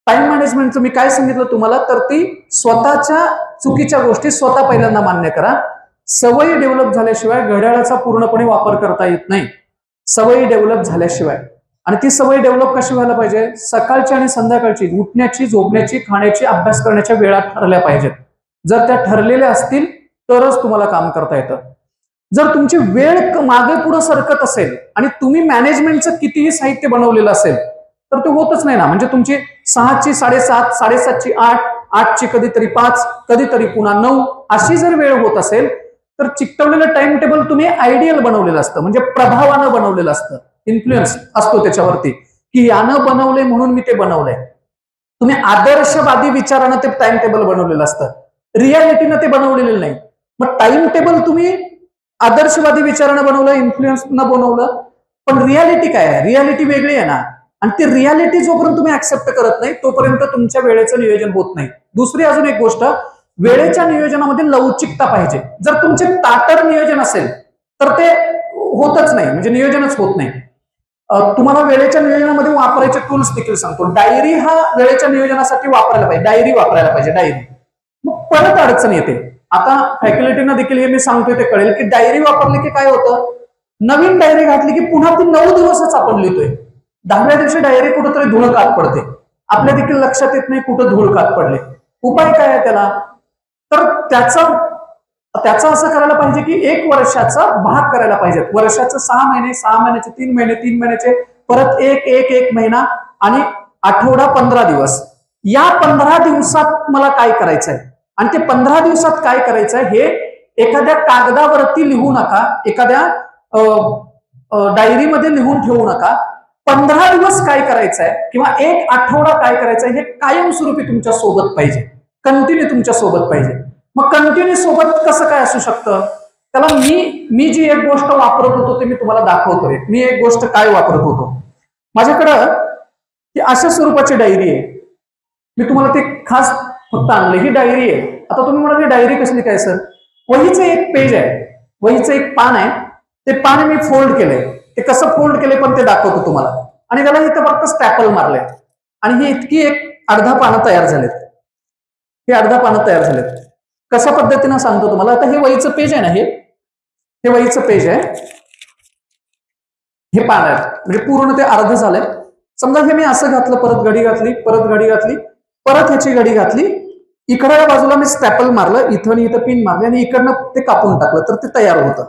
S2: टाइम मॅनेजमेंटचं मी काय सांगितलं तुम्हाला, तर ती स्वतःच्या चुकीच्या गोष्टी स्वतः पहिल्यांदा मान्य करा. सवयी डेव्हलप झाल्याशिवाय घड्याळाचा पूर्णपणे वापर करता येत नाही, सवयी डेव्हलप झाल्याशिवाय. आणि ती सवय डेव्हलप कशी व्हायला पाहिजे? सकाळची आणि संध्याकाळची उठण्याची, झोपण्याची, खाण्याची, अभ्यास करण्याच्या वेळा ठरल्या पाहिजेत. जर त्या ठरलेल्या असतील तरच तुम्हाला काम करता येतं. जर तुमची वेळ मागे पुढे सरकत असेल आणि तुम्ही मॅनेजमेंटचं कितीही साहित्य बनवलेलं असेल तर ते होतच नाही ना. म्हणजे तुमची 6ची 7:30, 7:30ची 8, 8ची कधीतरी 5, कधीतरी पुन्हा 9 अशी जर वेळ होत असेल तर चिकटवलेलं टाइम टेबल तुम्ही आयडियल बनवलेलं असतं, म्हणजे प्रभावानं बनवलेलं असतं, इन्फ्लुएन्स असतो त्याच्यावरती की यानं बनवलंय म्हणून मी ते बनवलंय. तुम्ही आदर्शवादी विचारानं ते टाइम टेबल बनवलेलं असतं, रियालिटीनं ते बनवलेलं नाही. मग टाइम टेबल तुम्ही आदर्शवादी विचारानं बनवलं, इन्फ्लुएन्स न बनवलं, पण रियालिटी काय आहे? रियालिटी वेगळी आहे ना. आणि ती रियालिटी जोपर्यंत तुम्ही ऍक्सेप्ट करत नाही तोपर्यंत तुमच्या वेळेचं नियोजन होत नाही. दुसरी अजून एक गोष्ट, वेळेच्या नियोजनामध्ये लवचिकता पाहिजे. जर तुमचे ताटर नियोजन असेल तर ते होतच नाही, म्हणजे नियोजनच होत नाही. तुम्हाला वेळेच्या नियोजनामध्ये वापरायचे टूल्स देखील सांगतो. डायरी हा वेळेच्या नियोजनासाठी वापरायला पाहिजे, डायरी वापरायला पाहिजे, डायरी. मग परत अडचण येते. आता फॅकल्टीना देखील हे मी सांगतोय ते कळेल की डायरी वापरली की काय होतं, नवीन डायरी घातली की पुन्हा ती 9 दिवसच आपण लिहितोय. 10व्या दिवशी डायरी कुठंतरी धुळकात पडते, आपल्या देखील लक्षात येत नाही कुठं धुळकात पडले. उपाय काय आहे त्याला? तर त्याचा असं करायला पाहिजे की 1 वर्षाचा भाग करायला पाहिजे. वर्षाचं 6 महिने, 6 महिन्याचे 3 महिने, 3 महिन्याचे परत एक महिना आणि आठवडा 15 दिवस. या 15 दिवसात मला काय करायचंय आणि ते 15 दिवसात काय करायचंय हे एखाद्या कागदावरती लिहू नका, एखाद्या डायरीमध्ये लिहून ठेवू नका. 15 दिवस काय करायचंय किंवा 1 आठवडा काय करायचंय हे कायमस्वरूपी तुमच्या सोबत पाहिजे, कंटिन्यू तुमच्या सोबत पाहिजे. मग कंटिन्यू सोबत कसं काय असू शकतं? त्याला मी जी एक गोष्ट वापरत होतो ते मी तुम्हाला दाखवतोय. मी एक गोष्ट काय वापरत होतो, माझ्याकडं ही अशा स्वरूपाची डायरी आहे. मी तुम्हाला ते खास फक्त आणलं, ही डायरी आहे. आता तुम्ही म्हणाल डायरी कसली काय सर? वहीचं एक पेज आहे, वहीचं एक पान आहे, ते पान मी फोल्ड केलंय. ते कसं फोल्ड केलंय पण ते दाखवतो तुम्हाला. आणि त्याला इथं फक्त स्टॅपल मारलंय आणि ही इतकी एक अर्धा पानं तयार झालेत. हे अर्धा पानं तयार झालेत. कशा पद्धतीनं सांगतो तुम्हाला. आता हे वहीचं पेज आहे ना, हे वहीचं पेज आहे, हे पान आहे, म्हणजे पूर्ण ते अर्ध झालंय. समजा हे मी असं घातलं, परत घडी घातली, परत घडी घातली, परत ह्याची घडी घातली, इकडच्या बाजूला मी स्टॅपल मारलं, इथं आणि इथं पिन मारली आणि इकडनं ते कापून टाकलं तर ते तयार होतं.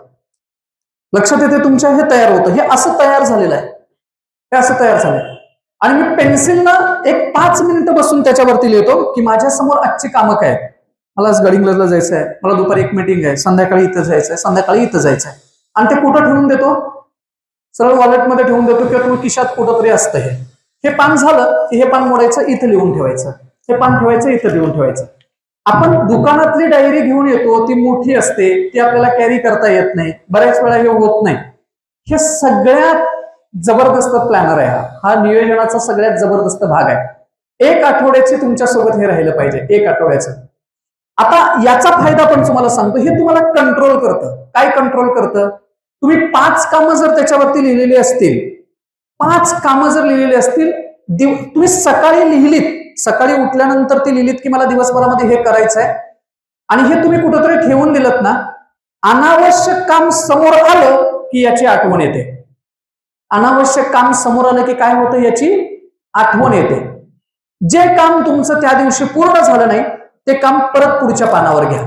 S2: लक्षात येते तुमच्या? हे तयार होतं. हे असं तयार झालेलं आहे, हे असं तयार झालंय. आणि मी पेन्सिलनं एक 5 मिनिटं बसून त्याच्यावरती लिहितो की माझ्या समोर आजची कामं काय आहेत. मला गडिंग्लजला जायचं आहे, मला दुपारी एक मीटिंग आहे, संध्याकाळी इथं जायचं आहे, संध्याकाळी इथं जायचं आहे. आणि ते कुठं ठेवून देतो? सरळ वॉलेटमध्ये ठेवून देतो किंवा तुम्ही खिशात कुठंतरी असतं. हे पान झालं की हे पान मोडायचं, इथं लिहून ठेवायचं, हे पान ठेवायचं, इथं लिहून ठेवायचं. आपण दुकानातली डायरी घेऊन येतो, ती मोठी असते, ती आपल्याला कॅरी करता येत नाही, बऱ्याच वेळा हे होत नाही. हे सगळ्यात जबरदस्त प्लॅनर आहे हा नियोजनाचा सगळ्यात जबरदस्त भाग आहे. 1 आठवड्याची तुमच्यासोबत हे राहिलं पाहिजे, 1 आठवड्याचं. आता याचा फायदा पण तुम्हाला सांगतो, हे तुम्हाला कंट्रोल करतं. काय कंट्रोल करतं? तुम्ही 5 कामं जर त्याच्यावरती लिहिलेली असतील, 5 कामं जर लिहिलेली असतील, तुम्ही सकाळी लिहिलीत, सकाळी उठल्यानंतर ती लिहिलीत की मला दिवसभरामध्ये हे करायचं आहे, आणि हे तुम्ही कुठंतरी ठेवून दिलं ना, अनावश्यक काम समोर आलं की याची आठवण येते. अनावश्यक काम समोर आलं की काय होतं? याची आठवण येते. जे काम तुमचं त्या दिवशी पूर्ण झालं नाही ते काम परत पुढच्या पानावर घ्या.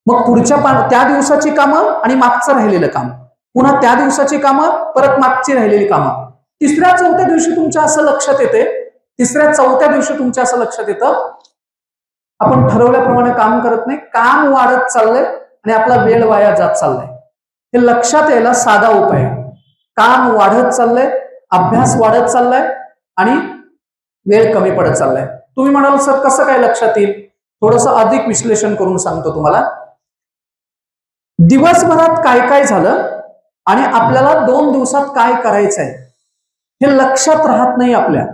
S2: मग त्या दिवसाची कामं आणि मागचं राहिलेलं काम, पुन्हा त्या दिवसाची कामं, परत मागची राहिलेली कामं. 3ऱ्या 4थ्या दिवशी तुमच्या असं लक्षात येते, 3ऱ्या 4थ्या दिवशी तुमच्या असं लक्षात येतं, आपण ठरवल्याप्रमाणे काम करत नाही, काम वाढत चाललंय आणि आपला वेळ वाया जात चाललाय. हे लक्षात यायला साधा उपाय आहे. काम वाढत चाललंय, अभ्यास वाढत चाललाय आणि वेळ कमी पडत चाललाय. तुम्ही म्हणाल सर कसं काय लक्षात येईल? थोडंसं अधिक विश्लेषण करून सांगतो तुम्हाला. दिवसभरात काय काय झालं आणि आपल्याला 2 दिवसात काय करायचंय हे लक्षात राहत नाही आपल्या.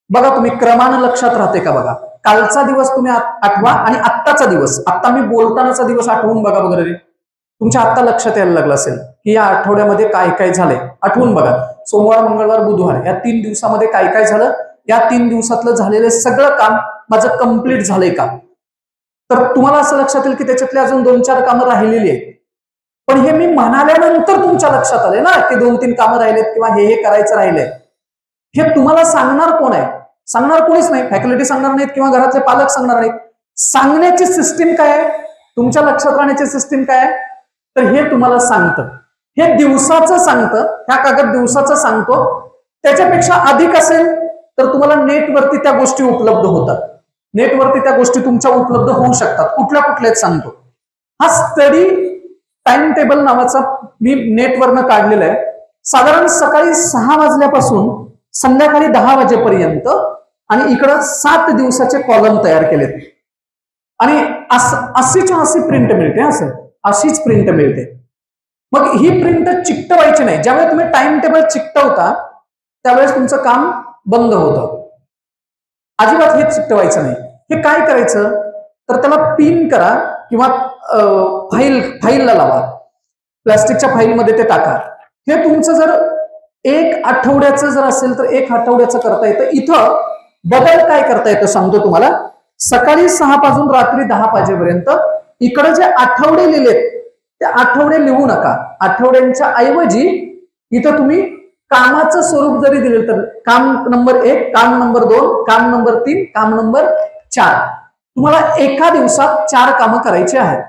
S2: बघा तुम्ही क्रमानं लक्षात राहते का बघा. कालचा दिवस तुम्ही आठवा आणि आत्ताचा दिवस, आता मी बोलतानाचा दिवस आठवून बघा वगैरे, तुमच्या आत्ता लक्षात यायला लागलं असेल की या आठवड्यामध्ये काय काय झालंय. आठवून बघा, सोमवार, मंगळवार, बुधवार या 3 दिवसामध्ये काय काय झालं, या 3 दिवसातलं झालेलं सगळं काम माझं कंप्लीट झालंय का? तर तुम्हाला असं लक्षात येईल की त्याच्यातले अजून 2-4 कामं राहिलेली आहेत. पण हे मी म्हणाल्यानंतर तुमच्या लक्षात आले ना की 2-3 कामं राहिलेत किंवा हे करायचं राहिलंय. हे तुम्हाला सांगणार कोण आहे? सांगणार कोणीच नाही. फॅकल्टी सांगणार नाहीत किंवा घरातले पालक सांगणार नाहीत. सांगण्याची सिस्टीम काय आहे? तुमच्या लक्षात राहण्याची सिस्टीम काय आहे? तर हे तुम्हाला सांगतं. हे दिवसाचं सांगतं, ह्या कागद दिवसाचं सांगतो. त्याच्यापेक्षा अधिक असेल तर तुम्हाला नेटवरती त्या गोष्टी उपलब्ध होतात. नेटवरती त्या गोष्टी तुमच्या उपलब्ध होऊ शकतात. कुठल्या कुठल्याच सांगतो. हा स्टडी टाइम टेबल नावाचा मी नेटवरनं काढलेला आहे. साधारण सकाळी 6 वाजल्यापासून संध्याकाळी 10 वाजेपर्यंत आणि इकडं 7 दिवसाचे कॉलम तयार केलेत. आणि अशीच्या अशी प्रिंट मिळते. असं अशीच प्रिंट मिळते. मग ही प्रिंट चिकटवायची नाही. ज्यावेळेस तुम्ही टाइम टेबल चिकटवता त्यावेळेस तुमचं काम बंद होतं. अजिबात हे चिकटवायचं नाही. हे काय करायचं तर त्याला पिन करा किंवा फाईलला लावा. प्लास्टिकच्या फाईलमध्ये ते टाका. हे तुमचं जर 1 आठवड्याचं जर असेल तर 1 आठवड्याचं करता येतं. इथं बदल काय करता येतं सांगतो तुम्हाला. सकाळी 6 पासून रात्री 10 वाजेपर्यंत इकडे जे आठवडे लिहिलेत ते आठवडे लिहू नका. आठवड्यांच्या ऐवजी इथं तुम्ही कामाचं स्वरूप जरी दिलं तर काम नंबर 1, काम नंबर 2, काम नंबर 3, काम नंबर 4. तुम्हाला एका दिवसात 4 कामं करायची आहेत.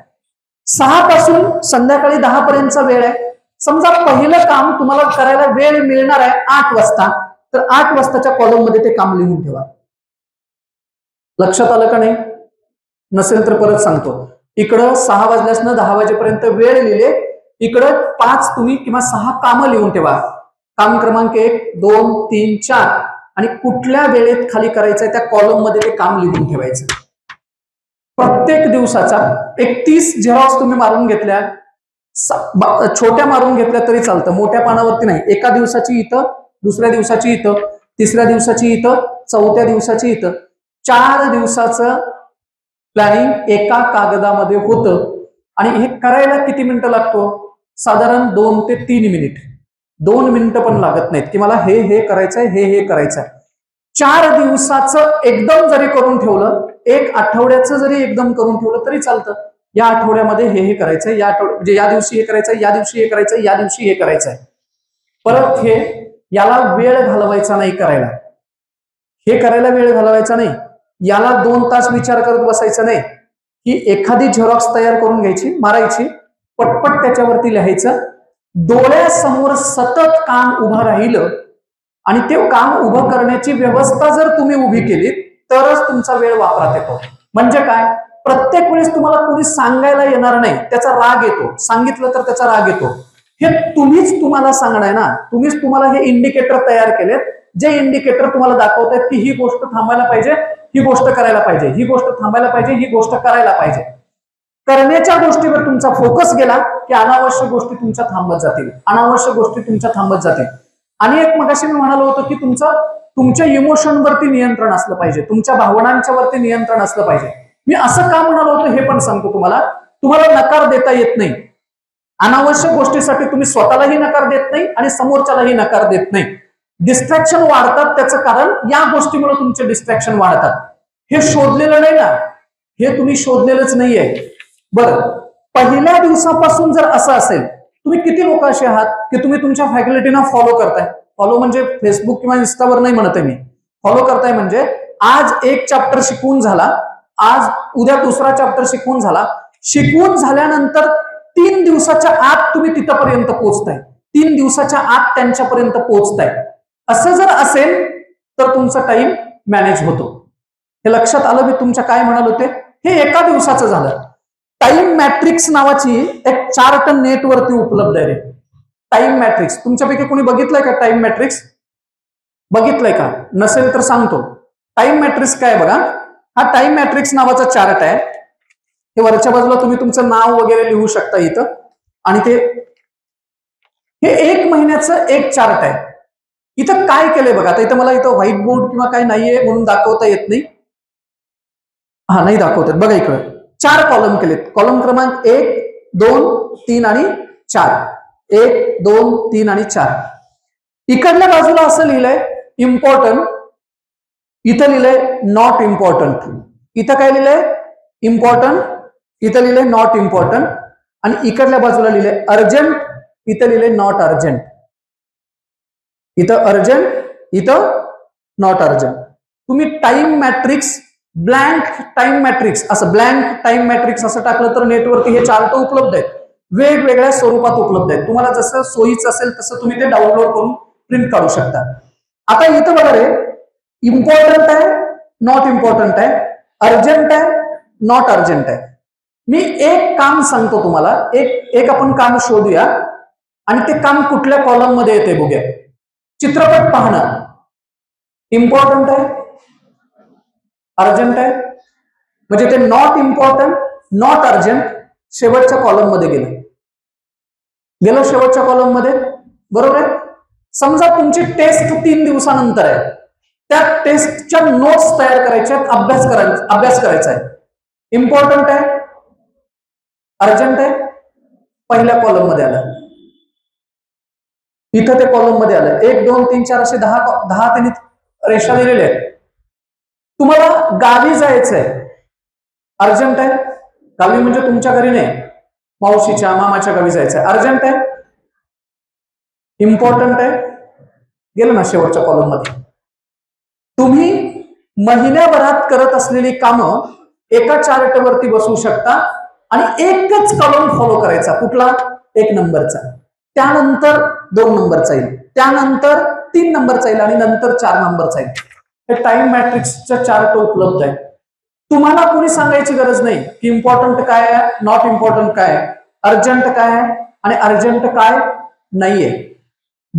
S2: 6 पासून संध्याकाळी 10 पर्यंतचा वेळ आहे. समजा पहिलं काम तुम्हाला करायला वेळ मिळणार आहे 8 वाजता, तर 8 वाजताच्या कॉलम मध्ये ते काम लिहून ठेवा. लक्षात आलं का नाही? नसेल तर परत सांगतो. इकडं 6 वाजल्यापासून 10 वाजेपर्यंत वेळ लिहिले, इकडं 5 तुम्ही किंवा 6 कामं लिहून ठेवा. काम क्रमांक 1, 2, 3, 4 आणि कुठल्या वेळेत खाली करायचंय त्या कॉलम मध्ये ते काम लिहून ठेवायचं. प्रत्येक दिवसाचा 31 झेरॉक्स तुम्ही मारून घेतल्या, छोट्या मारून घेतल्या तरी चालतं, मोठ्या पानावरती नाही. एका दिवसाची इथं, दुसऱ्या दिवसाची इथं, तिसऱ्या दिवसाची इथं, 4थ्या दिवसाची इथं. 4 दिवसाचं प्लॅनिंग एका कागदामध्ये होतं. आणि हे करायला किती मिनिटं लागतो? साधारण 2 ते 3 मिनिट. 2 मिनिटं पण लागत नाहीत की मला हे करायचंय, हे करायचंय. 4 दिवसाचं एकदम जरी करून ठेवलं, 1 आठवड्याचं जरी एकदम करून ठेवलं तरी चालतं. या आठवड्यामध्ये हे करायचंय, म्हणजे या दिवशी हे करायचंय, या दिवशी हे करायचंय, या दिवशी हे करायचंय. परत हे याला वेळ घालवायचा नाही करायला. हे करायला वेळ घालवायचा नाही. याला 2 तास विचार करत बसायचं नाही. की एखादी झेरॉक्स तयार करून घ्यायची, मारायची, पटपट त्याच्यावरती लिहायचं. डोळ्यासमोर सतत काम उभं राहिलं आणि ते काम उभं करण्याची व्यवस्था जर तुम्ही उभी केली तरच तुमचा वेळ वापरात येतो. म्हणजे काय? प्रत्येक वेळेस तुम्हाला कोणी सांगायला येणार नाही, त्याचा राग येतो. सांगितलं तर त्याचा राग येतो. हे तुम्हीच तुम्हाला सांगणार ना. तुम्हीच तुम्हाला हे इंडिकेटर तयार केलेत, जे इंडिकेटर तुम्हाला दाखवतात की ही गोष्ट थांबायला पाहिजे, ही गोष्ट करायला पाहिजे, ही गोष्ट थांबायला पाहिजे, ही गोष्ट करायला पाहिजे. करण्याच्या गोष्टीवर तुमचा फोकस गेला की अनावश्यक गोष्टी तुमच्या थांबत जातील, अनावश्यक गोष्टी तुमच्या थांबत जातील. आणि एक मगाशी मी म्हणालो होतो की तुमच्या इमोशनवरती नियंत्रण असलं पाहिजे, तुमच्या भावनांच्या वरती नियंत्रण असलं पाहिजे. मी असं का म्हणालो होतो हे पण सांगतो तुम्हाला नकार देता येत नाही. अनावश्यक गोष्टीसाठी तुम्ही स्वतःलाही नकार देत नाही आणि समोरच्यालाही नकार देत नाही. डिस्ट्रॅक्शन वाढतात, त्याचं कारण या गोष्टीमुळे तुमचे डिस्ट्रॅक्शन वाढतात. हे शोधलेलं नाही ना, हे तुम्ही शोधलेलंच नाहीये. बरं, पहिल्या दिवसापासून जर असं असेल, तुम्ही किती लोक असे आहात की तुम्ही तुमच्या फॅकल्टीना फॉलो करताय? फॉलो म्हणजे फेसबुक किंवा इंस्टावर नाही म्हणत आहे मी. फॉलो करताय म्हणजे आज एक चॅप्टर शिकवून झाला, आज उद्या दुसरा चॅप्टर शिकवून झाला, शिकवून झाल्यानंतर 3 दिवसाच्या आत तुम्ही तिथपर्यंत पोहोचताय, 3 दिवसाच्या आत त्यांच्यापर्यंत पोहोचताय. असं जर असेल तर तुमचा टाइम मॅनेज होतो. हे लक्षात आलं मी तुमच्या काय म्हणाल होते? हे एका दिवसाचं झालं. टाइम मॅट्रिक्स नावाची एक चार्ट नेटवरती उपलब्ध आहे रे. टाइम मॅट्रिक्स तुमच्यापैकी कोणी बघितलंय का? टाइम मॅट्रिक्स बघितलंय का? नसेल तर सांगतो. टाइम मॅट्रिक्स काय बघा, हा टाइम मॅट्रिक्स नावाचा चार्ट आहे. हे वरच्या बाजूला तुम्ही तुमचं नाव वगैरे लिहू शकता इथं. आणि हे 1 महिन्याचं एक चार्ट आहे. इथं काय केलंय बघा. आता इथं मला इथं व्हाईट बोर्ड किंवा काय नाहीये म्हणून दाखवता येत नाही. हा नाही दाखवतात बघा. इकडं 4 कॉलम केलेत. कॉलम क्रमांक 1, 2, 3 आणि 4. 1, 2, 3 आणि 4. इकडल्या बाजूला असं लिहिलंय इम्पॉर्टंट, इथं लिहिलंय नॉट इम्पॉर्टंट. इथं काय लिहिलंय? इम्पॉर्टंट. इथं लिहिलंय नॉट इम्पॉर्टंट. आणि इकडल्या बाजूला लिहिलंय अर्जंट, इथं लिहिलंय नॉट अर्जंट. इथं अर्जंट, इथं नॉट अर्जंट. तुम्ही time matrix, blank time matrix, असं ब्लँक टाइम मॅट्रिक्स असं टाकलं तर नेटवरती हे चार्ट उपलब्ध आहेत. वेगवेगळ्या स्वरूपात उपलब्ध आहेत. तुम्हाला जसं सोयीचं असेल तसं तुम्ही ते डाउनलोड करून प्रिंट काढू शकता. आता इथं बघा रे, इम्पॉर्टंट आहे, नॉट इम्पॉर्टंट आहे, अर्जंट आहे, नॉट अर्जंट आहे. मी एक काम सांगतो तुम्हाला, एक आपण काम शोधूया आणि ते काम कुठल्या कॉलम मध्ये येते बघूया. चित्रपट पाहणं इम्पॉर्टंट आहे, अर्जंट आहे, म्हणजे ते नॉट इम्पॉर्टंट, नॉट अर्जंट शेवटच्या कॉलम मध्ये गेलं शेवटच्या कॉलम मध्ये. बरोबर आहे. समजा तुमची टेस्ट 3 दिवसानंतर आहे, त्या टेस्टच्या नोट्स तयार करायच्या, अभ्यास करायचा आहे. इम्पॉर्टंट आहे, अर्जंट आहे, पहिल्या कॉलम मध्ये आलं. इथं ते कॉलम मध्ये आलं. 1, 2, 3, 4 असे 10 त्यांनी रेषा दिलेल्या आहेत. तुम्हाला गावी जायचंय, अर्जंट आहे. गावी म्हणजे तुमच्या घरी नाही, मावशीच्या मामाच्या गावी जायचंय, अर्जंट आहे. इम्पॉर्टंट आहे, गेलं ना शेवटच्या कॉलम मध्ये. तुम्ही महिन्याभरात करत असलेली कामं एका चार्टवरती बसवू शकता आणि एकच कॉलम फॉलो करायचा. कुठला? 1 नंबरचा. त्यानंतर 2 नंबरचा येईल, त्यानंतर 3 नंबरचा येईल आणि नंतर 4 नंबरचा येईल. हे टाइम मॅट्रिक्सचा चार्ट उपलब्ध आहे. तुम्हाला कोणी सांगायची गरज नाही की इम्पॉर्टंट काय आहे, नॉट इम्पॉर्टंट काय आहे, अर्जंट काय आहे आणि अर्जंट काय नाहीये.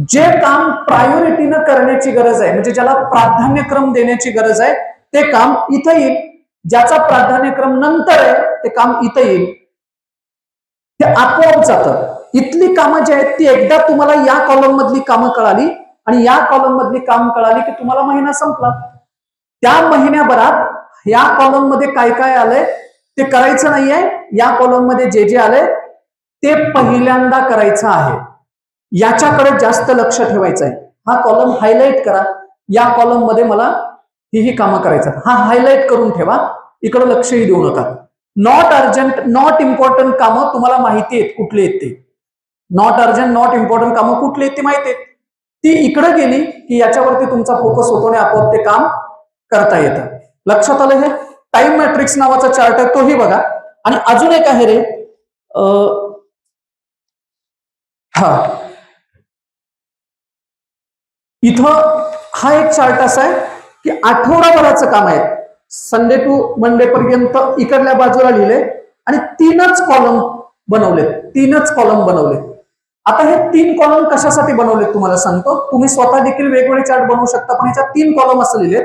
S2: जे काम प्रायोरिटीनं करण्याची गरज आहे, म्हणजे ज्याला प्राधान्यक्रम देण्याची गरज आहे, ते काम इथं येईल. ज्याचा प्राधान्यक्रम नंतर आहे ते काम इथं येईल. ते आपोआप जातं. इथली कामं जी आहेत ती एकदा तुम्हाला या कॉलम मधली कामं कळाली आणि या कॉलम मधली काम कळाली की तुम्हाला महिना संपला. त्या महिन्याभरात या कॉलम मध्ये काय काय आलंय ते करायचं नाहीये. या कॉलम मध्ये जे जे आलंय ते पहिल्यांदा करायचं आहे. याच्याकडे जास्त लक्ष ठेवायचं आहे. हा कॉलम हायलाइट करा. या कॉलम मध्ये मला ही कामं करायचं, हा हायलाइट करून ठेवा. इकडे लक्षही देऊ नका. नॉट अर्जंट, नॉट इम्पॉर्टंट कामं तुम्हाला माहिती आहेत कुठले आहेत ते. नॉट अर्जंट, नॉट इम्पॉर्टंट कामं कुठले आहेत ते माहिती आहेत. ती इकडे गेली की याच्यावरती तुमचा फोकस होतो आणि आपोआप ते काम करता येतं. लक्षात आलं? हे टाइम मॅट्रिक्स नावाचा चार्ट आहे, तोही बघा. आणि अजून एक आहे रे, इथं हा एक चार्ट असा आहे की आठवडाभराचं काम आहे, संडे टू मंडे पर्यंत इकडल्या बाजूला लिहिले आणि 3च कॉलम बनवले. आता हे 3 कॉलम कशासाठी बनवले तुम्हाला सांगतो. तुम्ही स्वतः देखील वेगवेगळे चार्ट बनवू शकता, पण ह्याच्यात 3 कॉलम असं लिहिले.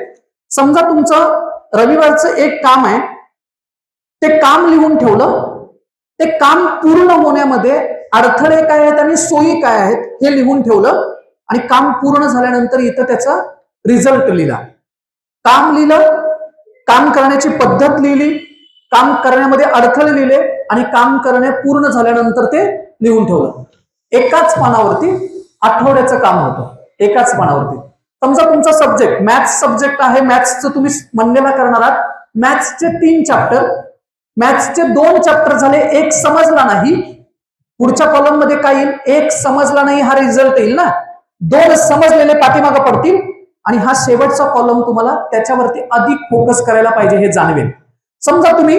S2: समजा तुमचं रविवारचं एक काम आहे, ते काम लिहून ठेवलं. ते काम पूर्ण होण्यामध्ये अडथळे काय आहेत आणि सोयी काय आहेत हे लिहून ठेवलं आणि काम पूर्ण झाल्यानंतर इथं त्याचा रिझल्ट लिहिला. काम लिहिलं, काम करण्याची पद्धत लिहिली, काम करण्यामध्ये अडथळे लिहिले आणि काम करणे पूर्ण झाल्यानंतर ते लिहून ठेवलं. एकाच पानावरती आठवड्याचं काम होतं, एकाच पानावरती. समजा तुमचा सब्जेक्ट मॅथ्स सब्जेक्ट आहे, मॅथ्सचं तुम्ही म्हणलेला करणार आहात. मॅथ्सचे 3 चॅप्टर, मॅथ्सचे 2 चॅप्टर झाले, एक समजला नाही, पुढच्या कॉलम मध्ये काय येईल, एक समजला नाही हा रिझल्ट येईल ना, 2 समजलेले पाठीमागे पडतील आणि हा शेवटचा कॉलम तुम्हाला त्याच्यावरती अधिक फोकस करायला पाहिजे हे जाणवेल. समजा तुम्ही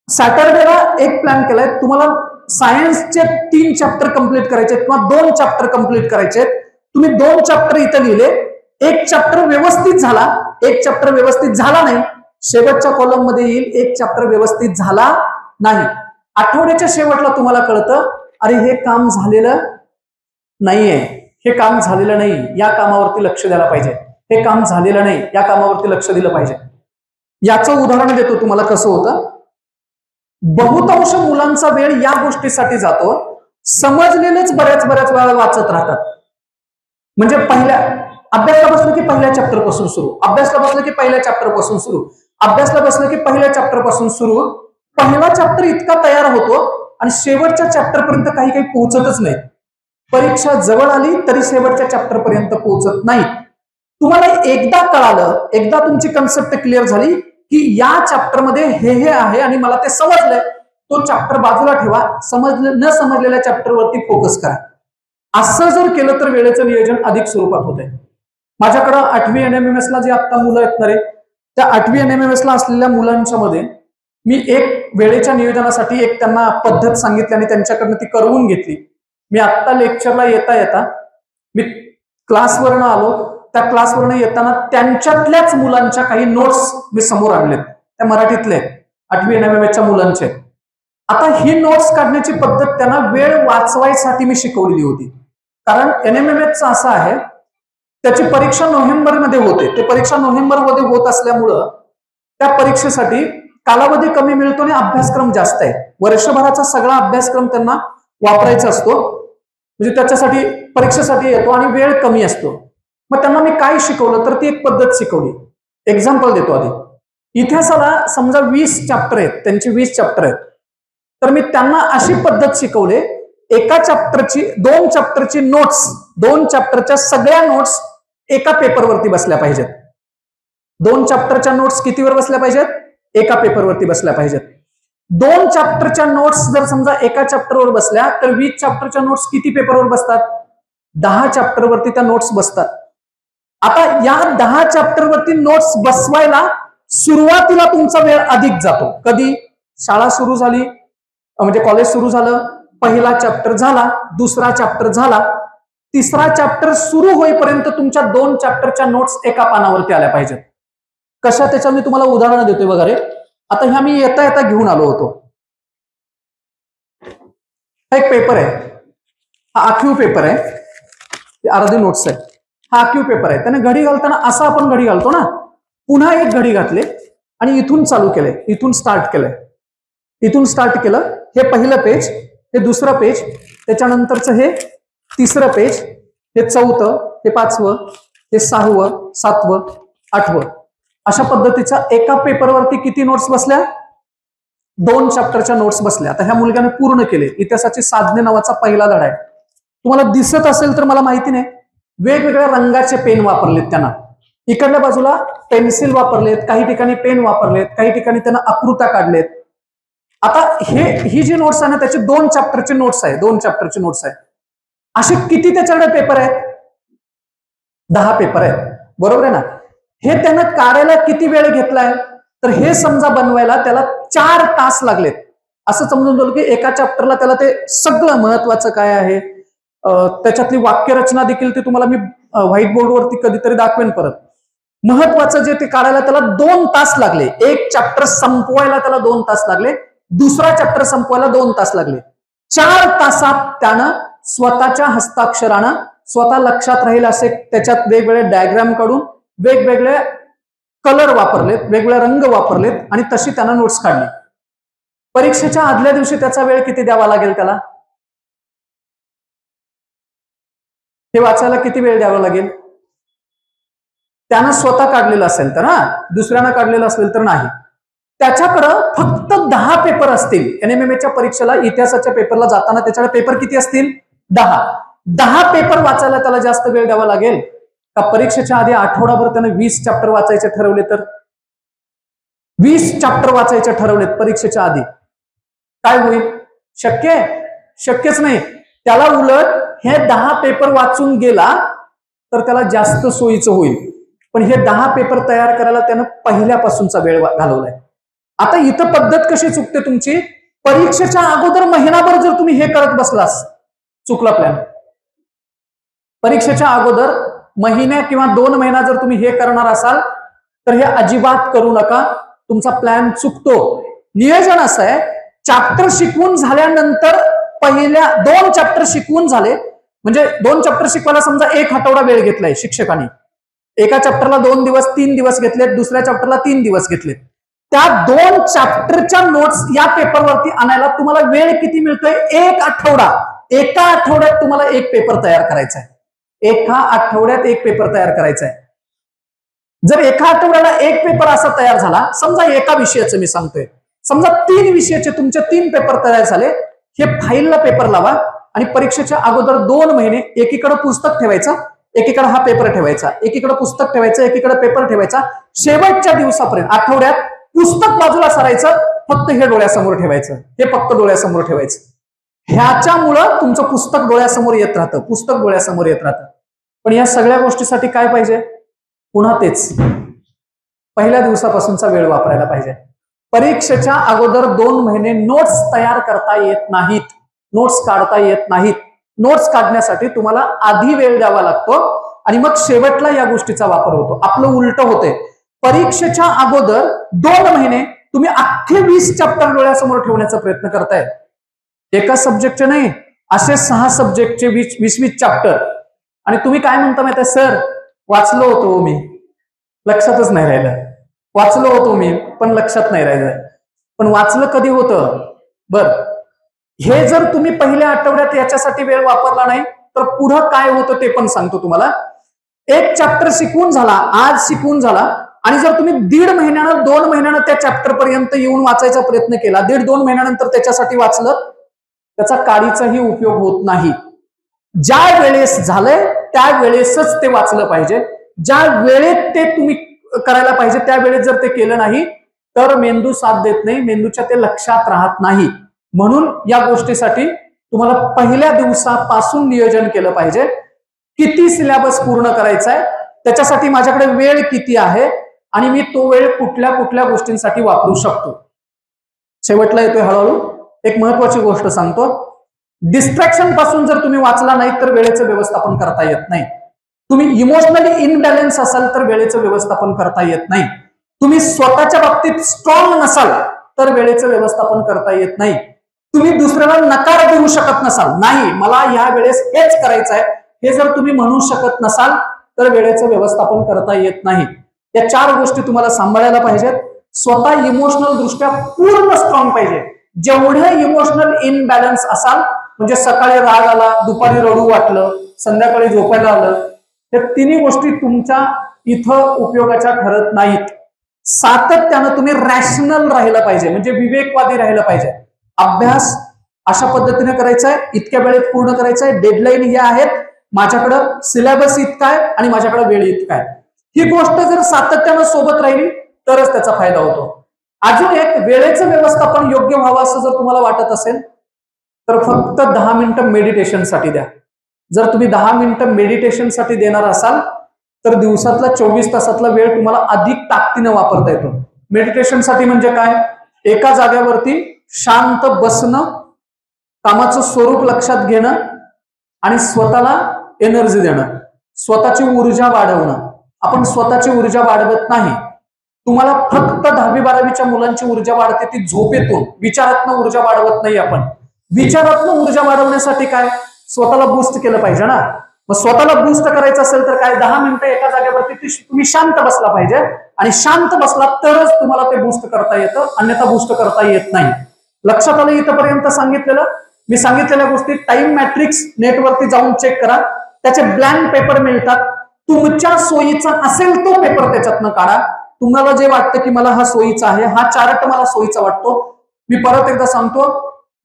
S2: सॅटर्डेला एक प्लॅन केलाय, तुम्हाला सायन्सचे 3 चॅप्टर कंप्लीट करायचे किंवा 2 चॅप्टर कंप्लीट करायचे. तुम्ही 2 चॅप्टर इथं लिहिले, एक चॅप्टर व्यवस्थित झाला, एक चॅप्टर व्यवस्थित झाला नाही, शेवटच्या कॉलम मध्ये येईल एक चॅप्टर व्यवस्थित झाला नाही. आठवड्याच्या शेवटला तुम्हाला कळतं, अरे हे काम झालेलं नाहीये, हे काम झालेलं नाही, या कामावरती लक्ष द्यायला पाहिजे, हे काम झालेलं नाही, या कामावरती लक्ष दिलं पाहिजे. याचं उदाहरण देतो तुम्हाला कसं होतं. बहुतांश मुलांचा वेळ या गोष्टीसाठी जातो, समजलेलेच बऱ्याच वेळा वाचत राहतात. म्हणजे पहिल्या अभ्यासला बसलं की पहिल्या चॅप्टर पासून सुरू, अभ्यासला बसलं की पहिल्या चॅप्टर पासून सुरू, अभ्यासला बसलं की पहिल्या चॅप्टर पासून सुरू. पहिला चॅप्टर इतका तयार होतो आणि शेवटच्या चॅप्टर पर्यंत काही पोहोचतच नाही. परीक्षा जवळ आली तरी शेवटच्या चॅप्टर पर्यंत पोहोचत नाही. तुम्हाला एकदा कळालं, एकदा तुमची कन्सेप्ट क्लिअर झाली की या चॅप्टर मध्ये हे आहे आणि मला ते समजलंय, तो चॅप्टर बाजूला ठेवा, न समजलेल्या चॅप्टर वरती फोकस करा. असं जर केलं तर वेळेचं नियोजन अधिक स्वरूपात होतंय. माझ्याकडं 8वी NMMS ला जे आता मुलं आहेत ना रे, त्या 8वी NMMS ला असलेल्या मुलांच्या मध्ये मी एक वेळेच्या नियोजनासाठी एक त्यांना पद्धत सांगितली आणि त्यांच्याकडनं ती करवून घेतली. मी आत्ता लेक्चरला येता मी क्लासवरनं आलो, त्या क्लासवरनं येताना त्यांच्यातल्याच मुलांच्या काही नोट्स मी समोर आणलेत, त्या मराठीतले 8वी NMMS च्या मुलांचे. आता ही नोट्स काढण्याची पद्धत त्यांना वेळ वाचवायसाठी मी शिकवलेली होती. कारण NMMS असं आहे, त्याची परीक्षा नोव्हेंबरमध्ये होते, ते परीक्षा नोव्हेंबरमध्ये होत असल्यामुळं त्या परीक्षेसाठी कालावधी कमी मिळतो आणि अभ्यासक्रम जास्त आहे. वर्षभराचा सगळा अभ्यासक्रम त्यांना वापरायचा असतो, म्हणजे त्याच्यासाठी परीक्षेसाठी येतो आणि वेळ कमी असतो. मग त्यांना मी काय शिकवलं तर ती एक पद्धत शिकवली. एक्झाम्पल देतो आधी. इतिहासाला समजा 20 चॅप्टर आहेत, त्यांचे 20 चॅप्टर आहेत, तर मी त्यांना अशी पद्धत शिकवले, एका चॅप्टरची 2 चॅप्टरची नोट्स, 2 चॅप्टरच्या सगळ्या नोट्स एका पेपरवरती बसल्या पाहिजेत. 2 चॅप्टरच्या नोट्स कितीवर बसल्या पाहिजेत? एका पेपरवरती बसल्या पाहिजेत. 2 चॅप्टरच्या नोट्स जर समजा एका चॅप्टरवर बसल्या तर 20 चॅप्टरच्या नोट्स किती पेपरवर बसतात? 10 चॅप्टरवरती त्या नोट्स बसतात. आता या 10 चॅप्टरवरती नोट्स बसवायला सुरुवातीला तुमचा वेळ अधिक जातो. कधी? शाळा सुरू झाली, म्हणजे कॉलेज सुरू झालं, पहिला चॅप्टर झाला, दुसरा चॅप्टर झाला, तिसरा चॅप्टर सुरू होईपर्यंत तुमच्या 2 चॅप्टरच्या नोट्स एका पानावरती आल्या पाहिजेत. कशा? त्याच्या मी तुम्हाला उदाहरण देतोय बघा रे. आता ह्या मी येता घेऊन आलो होतो. हा एक पेपर आहे, हा आखीव पेपर आहे, अर्धी नोट्स आहे. हा आखीव पेपर आहे. त्याने घडी घालताना असा आपण घडी घालतो ना, पुन्हा एक घडी घातली आणि इथून चालू केलंय, इथून स्टार्ट केलंय, इथून स्टार्ट केलं. हे पहिलं पेज, हे दुसरं पेज, त्याच्यानंतरचं हे तिसरं पेज, हे चौथं, हे 5वं, हे 6वं, 7वं, 8वं. अशा पद्धतीचा एका पेपरवरती किती नोट्स बसल्या? 2 चॅप्टरच्या नोट्स बसल्या. आता ह्या मुलग्याने पूर्ण केले. इतिहासाची साधने नावाचा पहिला धडा आहे. तुम्हाला दिसत असेल तर मला माहिती नाही, वेगवेगळ्या रंगाचे पेन वापरलेत त्यांना. इकडल्या बाजूला पेन्सिल वापरलेत, काही ठिकाणी पेन वापरलेत, काही ठिकाणी त्यांना आकृत्या काढलेत. आता ही जी नोट्स आहे ना, त्याची 2 चॅप्टरची नोट्स आहे, 2 चॅप्टरची नोट्स आहे. असे किती त्याच्याकडे पेपर आहेत? 10 पेपर आहेत, बरोबर आहे ना. हे त्यानं काढायला किती वेळ घेतलाय? तर हे समजा बनवायला त्याला 4 तास लागलेत. असं समजून झालं की एका चॅप्टरला त्याला ते सगळं महत्वाचं काय आहे, त्याच्यातली वाक्यरचना देखील ते तुम्हाला मी व्हाईट बोर्डवरती कधीतरी दाखवेन परत. महत्वाचं जे ते काढायला त्याला 2 तास लागले. एक चॅप्टर संपवायला त्याला 2 तास लागले, दुसरा चॅप्टर संपवायला 2 तास लागले. 4 तासात त्यानं स्वतःच्या हस्ताक्षरानं स्वतः लक्षात राहील असे त्याच्यात वेगवेगळे डायग्राम काढून वेगवेगळे कलर वापरलेत, वेगवेगळे रंग वापरलेत आणि तशी त्यानं नोट्स काढली. परीक्षेच्या आदल्या दिवशी त्याचा वेळ किती द्यावा लागेल त्याला? हे वाचायला किती वेळ द्यावा लागेल? त्यानं स्वतः काढलेलं असेल तर, दुसऱ्यानं काढलेलं असेल तर नाही. त्याच्याकडं फक्त 10 पेपर असतील. NMMAच्या परीक्षेला इतिहासाच्या पेपरला जाताना त्याच्याकडे पेपर किती असतील? 10 पेपर वाचायला त्याला जास्त वेळ द्यावा लागेल का? परीक्षेच्या आधी आठवडाभर त्यानं 20 चॅप्टर वाचायचे ठरवले तर 20 चॅप्टर वाचायचे ठरवलेत परीक्षेच्या आधी, काय होईल? शक्यच नाही. त्याला उलट हे 10 पेपर वाचून गेला तर त्याला जास्त सोयीचं होईल. पण हे 10 पेपर तयार करायला त्यानं पहिल्यापासूनचा वेळ घालवलाय. आता इथं पद्धत कशी चुकते तुमची? परीक्षेच्या अगोदर महिनाभर जर तुम्ही हे करत बसलास, चुकला प्लॅन. परीक्षेच्या अगोदर महिन्या किंवा 2 महिना जर तुम्ही हे करणार असाल तर हे अजिबात करू नका. तुमचा प्लॅन चुकतो. नियोजन असं आहे, चॅप्टर शिकवून झाल्यानंतर पहिल्या 2 चॅप्टर शिकवून झाले म्हणजे 2 चॅप्टर शिकवायला समजा 1 आठवडा वेळ घेतलाय शिक्षकांनी. एका चॅप्टरला 2 दिवस 3 दिवस घेतलेत, दुसऱ्या चॅप्टरला 3 दिवस घेतलेत. त्या 2 चॅप्टरच्या नोट्स या पेपरवरती आणायला तुम्हाला वेळ किती मिळतोय? 1 आठवडा. एका आठवड्यात तुम्हाला 1 पेपर तयार करायचा आहे. एका आठवड्यात 1 पेपर तयार करायचा आहे. जर एका आठवड्याला 1 पेपर असा तयार झाला, समजा एका विषयाचं मी सांगतोय, समजा 3 विषयाचे तुमचे 3 पेपर तयार झाले, हे फाईलला पेपर लावा आणि परीक्षेच्या अगोदर 2 महिने एकीकडे पुस्तक ठेवायचं, एकीकडे हा पेपर ठेवायचा, एकीकडे पुस्तक ठेवायचं, एकीकडे पेपर ठेवायचा. शेवटच्या दिवसापर्यंत आठवड्यात पुस्तक बाजूला सरायचं, फक्त हे डोळ्यासमोर ठेवायचं, हे फक्त डोळ्यासमोर ठेवायचं. ह्याच्यामुळं तुमचं पुस्तक डोळ्यासमोर येत राहतं, पुस्तक डोळ्यासमोर येत राहतं. पण या सगळ्या गोष्टीसाठी काय पाहिजे? पुन्हा तेच, पहिल्या दिवसापासूनचा वेळ वापरायला पाहिजे. परीक्षेच्या अगोदर 2 महिने नोट्स तयार करता येत नाहीत, नोट्स काढता येत नाहीत. नोट्स काढण्यासाठी तुम्हाला आधी वेळ द्यावा लागतो आणि मग शेवटला या गोष्टीचा वापर होतो. आपलं उलट होतंय. परीक्षेच्या अगोदर 2 महिने तुम्ही अख्खे 20 चॅप्टर डोळ्यासमोर ठेवण्याचा प्रयत्न करताय. एका सब्जेक्टचे नाही, असे 6 सब्जेक्टचे 20 चॅप्टर. आणि तुम्ही काय म्हणता माहिती आहे? सर वाचलो होतो मी, लक्षातच नाही राहिलं. वाचलो होतो मी पण लक्षात नाही राहिलं. पण वाचलं कधी होतं? बरं, हे जर तुम्ही पहिल्या आठवड्यात याच्यासाठी वेळ वापरला नाही तर पुढं काय होतं ते पण सांगतो तुम्हाला. 1 चॅप्टर शिकवून झाला, आज शिकवून झाला, आणि जर तुम्ही 1.5 महिन्यानं 2 महिन्यानं त्या चॅप्टर पर्यंत येऊन वाचायचा प्रयत्न केला, 1.5-2 महिन्यानंतर त्याच्यासाठी वाचलं, त्याचा काडीचाही उपयोग होत नाही. ज्या वेळेस झालंय त्या वेळेसच ते वाचलं पाहिजे. ज्या वेळेत ते तुम्ही करायला पाहिजे त्या वेळेत जर ते केलं नाही तर मेंदू साथ देत नाही, मेंदूच्या ते लक्षात राहत नाही. म्हणून या गोष्टीसाठी तुम्हाला पहिल्या दिवसापासून नियोजन केलं पाहिजे. किती सिलेबस पूर्ण करायचा आहे, त्याच्यासाठी माझ्याकडे वेळ किती आहे आणि मी तो वेळ कुठल्या कुठल्या गोष्टींसाठी वापरू शकतो. शेवटला येतोय हळूहळू. एक महत्वाची गोष्ट सांगतो, डिस्ट्रॅक्शन पासून जर तुम्ही वाचला नाही तर वेळेचं व्यवस्थापन करता येत नाही. तुम्ही इमोशनली इनबॅलन्स असाल तर वेळेचं व्यवस्थापन करता येत नाही. तुम्ही स्वतःच्या बाबतीत स्ट्रॉंग नसाल तर वेळेचं व्यवस्थापन करता येत नाही. तुम्ही दुसऱ्याला नकार देऊ शकत नसाल, नाही मला या वेळेस हेच करायचं आहे, हे जर तुम्ही म्हणू शकत नसाल तर वेळेचं व्यवस्थापन करता येत नाही. या 4 गोष्टी तुम्हाला सांभाळायला पाहिजेत. स्वतः इमोशनल दृष्ट्या पूर्ण स्ट्रॉंग पाहिजे. जेवढे इमोशनल इनबॅलन्स असाल, म्हणजे सकाळी राग आला, दुपारी रडू वाटलं, संध्याकाळी झोपायला आलं, या 3 गोष्टी तुमच्या इथं उपयोगाच्या ठरत नाहीत. सातत्यानं तुम्ही रॅशनल राहिलं पाहिजे, म्हणजे विवेकवादी राहिलं पाहिजे. अभ्यास अशा पद्धतीने करायचा आहे, इतक्या वेळेत पूर्ण करायचा आहे, डेडलाईन हे आहेत, माझ्याकडं सिलेबस इतका आहे आणि माझ्याकडे वेळ इतका आहे. ही गोष्ट जर सातत्यानं सोबत राहिली तरच त्याचा फायदा होतो. अजून एक, वेळेचं व्यवस्थापन योग्य व्हावं असं जर तुम्हाला वाटत असेल तर फक्त 10 मिनिटं मेडिटेशनसाठी द्या. जर तुम्ही 10 मिनिटं मेडिटेशनसाठी देणार असाल तर दिवसातला 24 तासातला वेळ तुम्हाला अधिक ताकदीनं वापरता येतो. मेडिटेशनसाठी म्हणजे काय? एका जागेवरती शांत बसणं, कामाचं स्वरूप लक्षात घेणं आणि स्वतःला एनर्जी देणं, स्वतःची ऊर्जा वाढवणं. आपण स्वतःची ऊर्जा वाढवत नाही. तुम्हाला फक्त 10वी-12वीच्या मुलांची ऊर्जा वाढते ती झोपेतून, विचारातनं ऊर्जा वाढवत नाही आपण. विचारातनं ऊर्जा वाढवण्यासाठी काय? स्वतःला बूस्ट केलं पाहिजे ना. मग स्वतःला बूस्ट करायचं असेल तर काय? 10 मिनिटं एका जागेवरती तुम्ही शांत बसला पाहिजे आणि शांत बसला तरच तुम्हाला ते बूस्ट करता येतं, अन्यथा बूस्ट करता येत नाही. लक्षात आलं इथपर्यंत सांगितलेलं? मी सांगितलेल्या गोष्टी टाइम मॅट्रिक्स नेटवरती जाऊन चेक करा. त्याचे ब्लँक पेपर मिळतात. तुमच्या सोयीचा असेल तो पेपर त्याच्यातनं काढा. तुम्हाला जे वाटतं की मला हा सोयीचा आहे, हा चार्ट मला सोयीचा वाटतो, मी परत एकदा सांगतो,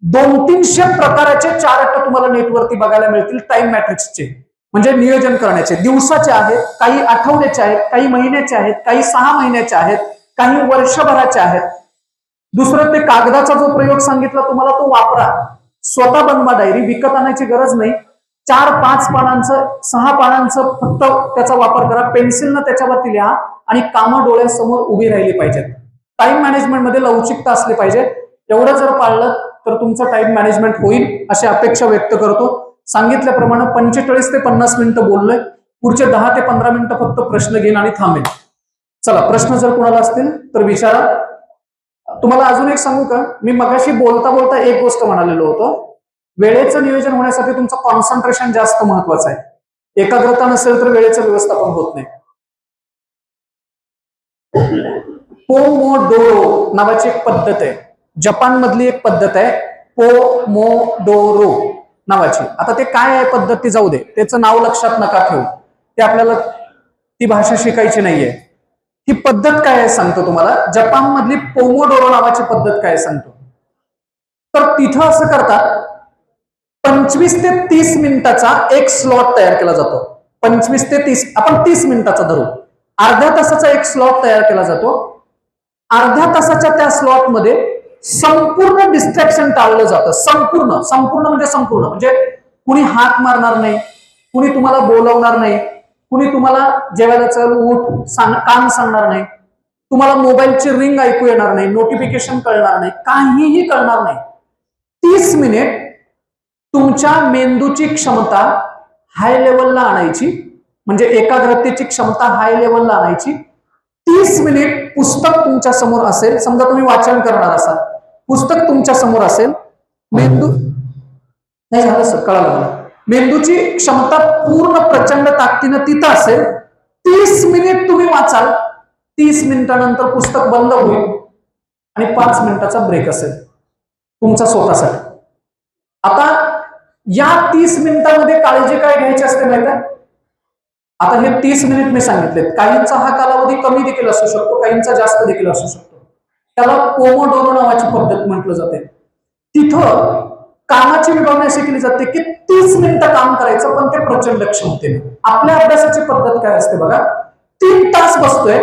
S2: 200-300 प्रकारचे चार्ट तुम्हाला नेटवरती बघायला मिळतील टाइम मॅट्रिक्सचे, म्हणजे नियोजन करण्याचे. दिवसाचे आहेत, काही आठवड्याचे आहेत, काही महिन्याचे आहेत, काही 6 महिन्याचे आहेत, काही वर्षभराचे आहेत. दुसरं, ते कागदाचा जो प्रयोग सांगितला तुम्हाला तो वापरा, स्वतः बनवा डायरी, विकत आणायची गरज नाही. 4-5 पानांचं 6 पानांचं फक्त त्याचा वापर करा. पेन्सिलनं त्याच्यावरती लिहा आणि कामं डोळ्यासमोर उभी राहिली पाहिजेत. टाइम मॅनेजमेंट मध्ये लवचिकता असली पाहिजे. एवढं जर पाळलं तर तुमचं टाइम मॅनेजमेंट होईल अशी अपेक्षा व्यक्त करतो. सांगितल्याप्रमाणे 45 ते 50 मिनिटं बोललोय. पुढचे 10 ते 15 मिनिटं फक्त प्रश्न घेईन आणि थांबेन. चला, प्रश्न जर कोणाला असतील तर विचारा. तुम्हाला अजून एक सांगू का, मी मगाशी बोलता बोलता एक गोष्ट म्हणालेलो होतो, वेळेचं नियोजन होण्यासाठी तुमचं कॉन्सन्ट्रेशन जास्त महत्वाचं आहे. एकाग्रता नसेल तर वेळेचं व्यवस्थापन होत नाही. पोमोडोरो नावाची एक पद्धत आहे, जपान मधली एक पद्धत आहे, पोमोडोरो नावाची. आता ते काय आहे पद्धत ती जाऊ दे, त्याचं नाव लक्षात नका ठेवू, ते आपल्याला ती भाषा शिकायची नाहीये. ही पद्धत काय आहे सांगतो तुम्हाला. जपान मधली पोमोडोरो नावाची पद्धत काय सांगतो. तर तिथं असं करतात, 25 ते 30 मिनिटाचा एक स्लॉट तयार केला जातो. 25 ते 30, आपण 30 मिनिटाचा धरू, अर्ध्या तासाचा एक स्लॉट तयार केला जातो. अर्ध्या तासाच्या त्या स्लॉट मध्ये संपूर्ण डिस्ट्रॅक्शन टाळलं जातं. संपूर्ण म्हणजे कुणी हाक मारणार नाही, कुणी तुम्हाला बोलवणार नाही, कुणी तुम्हाला जेवायला चल उठ काम सांगणार नाही, तुम्हाला मोबाईलची रिंग ऐकू येणार नाही, नोटिफिकेशन कळणार नाही, काहीही कळणार नाही. 30 मिनिट तुमच्या मेंदूची क्षमता हाय लेवलला आणायची, म्हणजे एकाग्रतेची क्षमता हाय लेवलला आणायची. 30 मिनिट पुस्तक तुमच्या समोर असेल, समजा तुम्ही वाचन करणार असाल, पुस्तक तुमच्या समोर असेल, मेंदू नाही झालं सर, कळालं मला, मेंदूची क्षमता पूर्ण प्रचंड ताकदीनं तिथं असेल. 30 मिनिट तुम्ही वाचाल, 30 मिनिटानंतर पुस्तक बंद होईल आणि 5 मिनिटाचा ब्रेक असेल तुमचा स्वतःसाठी. आता या 30 मिनिटांमध्ये काळजी काय घ्यायची असते माहिती आहे. आता हे 30 मिनिट मी सांगितले, काहींचा हा कालावधी कमी देखील असू शकतो, काहींचा जास्त देखील असू शकतो. त्याला पोमोडोरो नावाची पद्धत म्हटलं जाते. तिथं कामाची विभागणी अशी केली जाते की 30 मिनिटं काम करायचं, पण ते प्रचंड क्षमतेने. आपल्या अभ्यासाची पद्धत काय असते बघा, 3 तास बसतोय,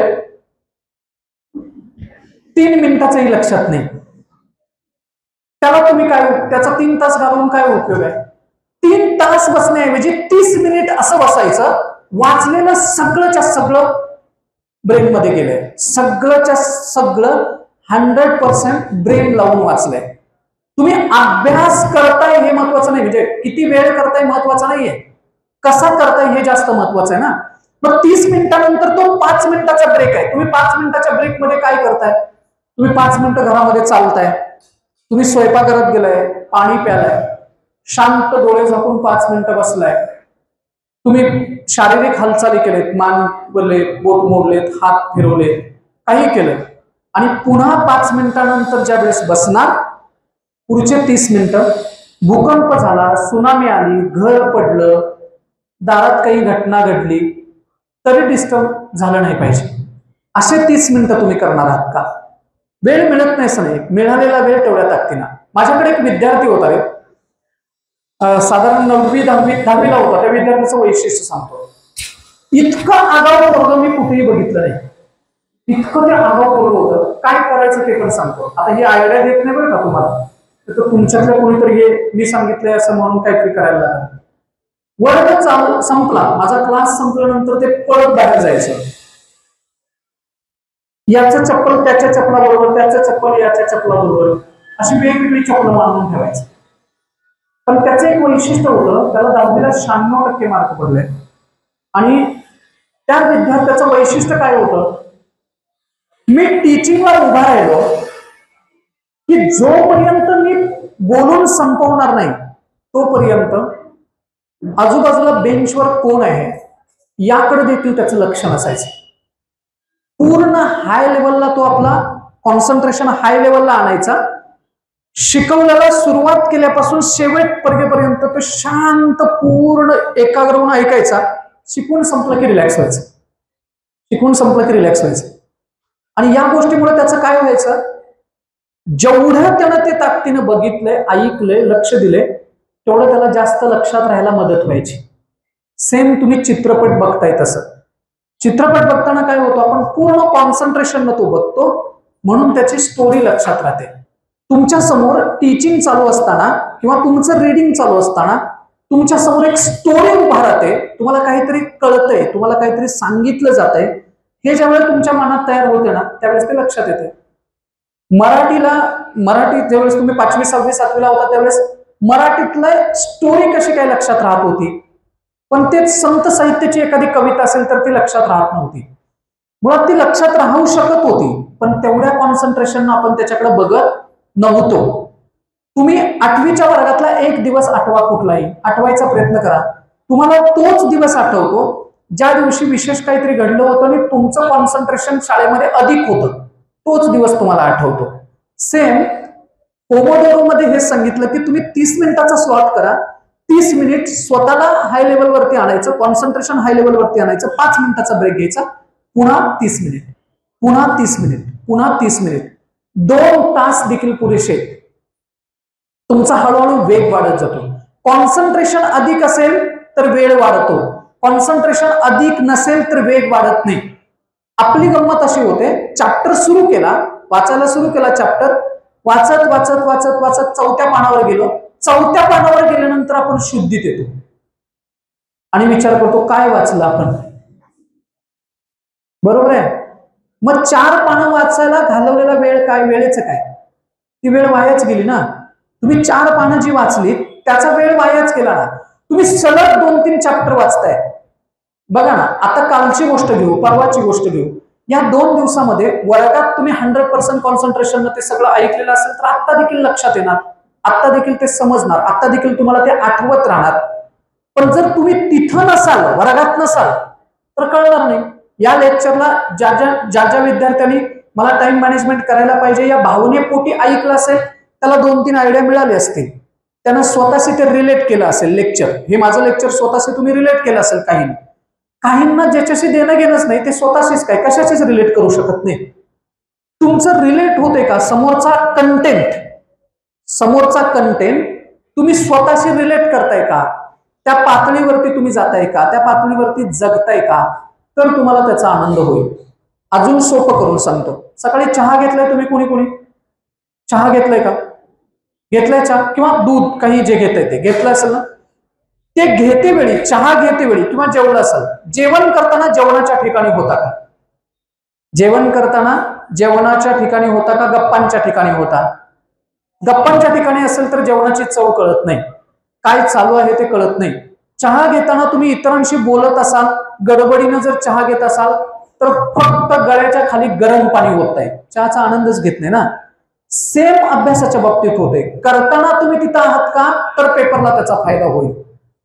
S2: 3 मिनिटाचंही लक्षात नाही. त्याला तुम्ही काय, त्याचा 3 तास घालवून काय उपयोग आहे. 3 तास बसण्याऐवजी 30 मिनिट असं बसायचं, वाचलेलं सगळंच्या सगळं ब्रेन मध्ये गेलंय, सगळंच्या सगळं 100% ब्रेन लावून वाचलंय. तुम्ही अभ्यास करताय हे महत्वाचं नाही, म्हणजे किती वेळ करताय महत्वाचं नाहीये, कसा करताय हे जास्त महत्वाचं आहे ना. मग 30 मिनिटानंतर तो 5 मिनिटाचा ब्रेक आहे. तुम्ही 5 मिनिटाच्या ब्रेक मध्ये काय करताय, तुम्ही 5 मिनिटं घरामध्ये चालताय, तुम्ही स्वयंपाकघरात गेलाय, पाणी प्यालाय, शांत डोळे झाकून 5 मिनिटं बसलाय, तुम्ही शारीरिक हालचाली केलेत, मान वरले, बोट मोडलेत, हात फिरवलेत, काही केलं, आणि पुन्हा 5 मिनिटानंतर ज्या वेळेस बसणार, पुढचे 30 मिनिटं भूकंप झाला, सुनामी आली, घर पडलं, दारात काही घटना घडली तरी डिस्टर्ब झालं नाही पाहिजे, असे 30 मिनिटं तुम्ही करणार आहात का. वेळ मिळत नाही असं नाही, मिळालेला वेळ तेवढ्या ताकदीनं. माझ्याकडे एक विद्यार्थी होता रे, साधारण 9वी-10वीला होता. त्या विद्यार्थ्याचं वैशिष्ट्य सांगतो. इतकं आगाऊ पोरगं मी कुठेही बघितलं नाही, इतकं ते आगाऊ पोरगं होतं. काय करायचं ते पण सांगतो. आता ही आयडिया देत नाही बरं का तुम्हाला, तर तुमच्यातल्या कोणीतरी हे मी सांगितलंय असं म्हणून काहीतरी करायला लागलं. वर्ग संपला, माझा क्लास संपल्यानंतर ते परत बाहेर जायचं, याचं चप्पल त्याच्या चप्पलाबरोबर, त्याचं चप्पल याच्या चप्पलाबरोबर, अशी वेगवेगळी चप्पल मारून ठेवायची. पण त्याचं एक वैशिष्ट्य होतं, त्याला 10वीला 96% मार्क पडले. आणि त्या विद्यार्थ्याचं वैशिष्ट्य काय होतं, मी टीचिंगला उभा राहिलो की जोपर्यंत मी बोलून संपवणार नाही तोपर्यंत आजूबाजूला बेंचवर कोण आहे याकडे देखील त्याचं लक्ष नसायचं. पूर्ण हाय लेवलला तो आपला कॉन्सन्ट्रेशन हाय लेवलला आणायचा शिकवल्याला सुरुवात केल्यापासून शेवटपर्यंत तो शांत पूर्ण एकाग्र होऊन ऐकायचा. शिकून संपलं की रिलॅक्स व्हायचं, शिकून संपलं की रिलॅक्स व्हायचं. आणि या गोष्टीमुळे त्याचं काय व्हायचं, जेवढं त्यानं ते ताकदीनं बघितलंय, ऐकलंय, लक्ष दिले, तेवढं त्याला जास्त लक्षात राहायला मदत व्हायची. सेम तुम्ही चित्रपट बघताय तसं. चित्रपट बघताना काय होतं, आपण पूर्ण कॉन्सन्ट्रेशन तो बघतो, म्हणून त्याची स्टोरी लक्षात राहते. तुमच्या समोर टीचिंग चालू असताना किंवा तुमचं रीडिंग चालू असताना तुमच्या समोर एक स्टोरी उभा राहते, तुम्हाला काहीतरी कळतंय, तुम्हाला काहीतरी सांगितलं जातंय, हे ज्यावेळेस तुमच्या मनात तयार होते ना, त्यावेळेस ते लक्षात येते. मराठी ज्यावेळेस तुम्ही 5वी 6वी 7वीला होता त्यावेळेस मराठीतलं स्टोरी कशी काय लक्षात राहत होती, पण ते संत साहित्याची एखादी कविता असेल तर ती लक्षात राहत नव्हती. मुळात ती लक्षात राहू शकत होती, पण तेवढ्या कॉन्सन्ट्रेशन आपण त्याच्याकडे बघत नव्हतो. तुम्ही 8वीच्या वर्गातला एक दिवस आठवा, कुठलाही आठवायचा प्रयत्न करा, तुम्हाला तोच दिवस आठवतो ज्या दिवशी विशेष काहीतरी घडलं होतं आणि तुमचं कॉन्सन्ट्रेशन शाळेमध्ये अधिक होतं, तोच दिवस तुम्हाला आठवतो. सेम पोमोडोरो मध्ये हे सांगितलं की तुम्ही 30 मिनिटाचा स्लॉट करा, 30 मिनिट स्वतःला हाय लेवलवरती आणायचं, कॉन्सन्ट्रेशन हाय लेवलवरती आणायचं, 5 मिनिटाचा ब्रेक घ्यायचा, पुन्हा 30 मिनिट, पुन्हा 30 मिनिट, पुन्हा 30 मिनिट, 2 तास देखील पुरेसे. तुमचा हळूहळू वेग वाढत जातो. कॉन्सन्ट्रेशन अधिक असेल तर वेळ वाढतो, कॉन्सन्ट्रेशन अधिक नसेल तर वेग वाढत नाही. आपली गंमत अशी होते, चॅप्टर सुरू केला, वाचायला सुरू केला, चॅप्टर वाचत वाचत वाचत वाचत 4थ्या पानावर गेलो, 4थ्या पानावर गेल्यानंतर आपण शुद्धीत येतो आणि विचार करतो काय वाचलं आपण, बरोबर आहे. मग 4 पानं वाचायला घालवलेला वेळ काय, वेळेचं काय, ती वेळ वायाच गेली ना. तुम्ही 4 पानं जी वाचली त्याचा वेळ वायाच गेला ना. तुम्ही सलग 2-3 चॅप्टर वाचताय. बघा ना, आता कालची गोष्ट घेऊ, परवाची गोष्ट घेऊ, या 2 दिवसामध्ये वर्गात तुम्ही 100% कॉन्सन्ट्रेशन ते सगळं ऐकलेलं असेल तर आत्ता देखील लक्षात येणार, आत्ता देखील ते समजणार, आत्ता देखील तुम्हाला ते आठवत राहणार. पण जर तुम्ही तिथं नसाल, वर्गात नसाल तर कळणार नाही. या लेक्चरला ज्या ज्या विद्यार्थ्यांनी मला टाइम मॅनेजमेंट करायला पाहिजे या भावनेपोटी ऐकलं असेल त्याला 2-3 आयडिया मिळाली असतील, त्यानं स्वतःशी ते रिलेट केलं असेल. लेक्चर हे माझं लेक्चर स्वतःशी तुम्ही रिलेट केलं असेल. काहींना ज्याच्याशी देणं घेणंच नाही, ते स्वतःशीच काय कशाशीच रिलेट करू शकत नाही. तुमचं रिलेट होते का, समोरचा कंटेंट तुम्ही स्वतःशी रिलेट करताय का, त्या पातळीवरती तुम्ही जाताय का, त्या पातळीवरती जगताय का, तर तुम्हाला त्याचा आनंद होईल. अजून सोपं करून सांगतो, सकाळी चहा घेतलाय तुम्ही, कोणी चहा घेतलाय का, घेतलाय चहा किंवा दूध काही जे घेताय ते घेतलं असेल ना, ते घेते वेळी, चहा घेते वेळी किंवा जेवलं असेल, जेवण करताना जेवणाच्या ठिकाणी होता का, जेवण करताना जेवणाच्या ठिकाणी होता का, गप्पांच्या ठिकाणी होता. गप्पांच्या ठिकाणी असेल तर जेवणाची चव कळत नाही, काय चालू आहे ते कळत नाही. चहा घेताना तुम्ही इतरांशी बोलत असाल, गडबडीनं जर चहा घेत असाल तर फक्त गळ्याच्या खाली गरम पाणी होत आहे, चहाचा आनंदच घेत नाही ना. सेम अभ्यासाच्या बाबतीत होते. करताना तुम्ही तिथं आहात का, तर पेपरला त्याचा फायदा होईल.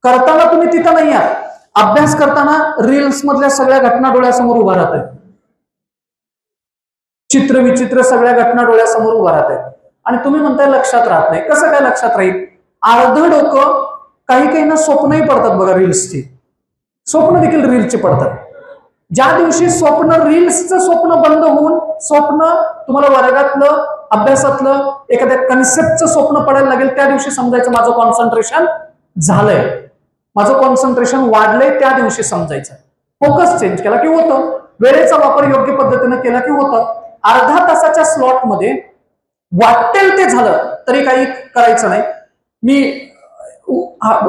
S2: करताना तुम्ही तिथं नाही आहात, अभ्यास करताना रील्स मधल्या सगळ्या घटना डोळ्यासमोर उभा राहत आहेत, चित्र विचित्र सगळ्या घटना डोळ्यासमोर उभा राहत आहेत आणि तुम्ही म्हणताय लक्षात राहत नाही. कसं काय लक्षात राहील, अर्ध डोकं, काही स्वप्नही पडतात बघा, रील्सची स्वप्न देखील रील्सची पडतात. ज्या दिवशी स्वप्न, रील्सचं स्वप्न बंद होऊन स्वप्न तुम्हाला वर्गातलं, अभ्यासातलं, एखाद्या कन्सेप्टचं स्वप्न पडायला लागेल, त्या दिवशी समजायचं माझं कॉन्सन्ट्रेशन झालंय, माझं कॉन्सन्ट्रेशन वाढलंय, त्या दिवशी समजायचं. फोकस चेंज केला की होतं, वेळेचा वापर योग्य पद्धतीने केला की होतं. अर्धा तासाच्या स्लॉट मध्ये वाटेल ते झालं तरी काही करायचं नाही. मी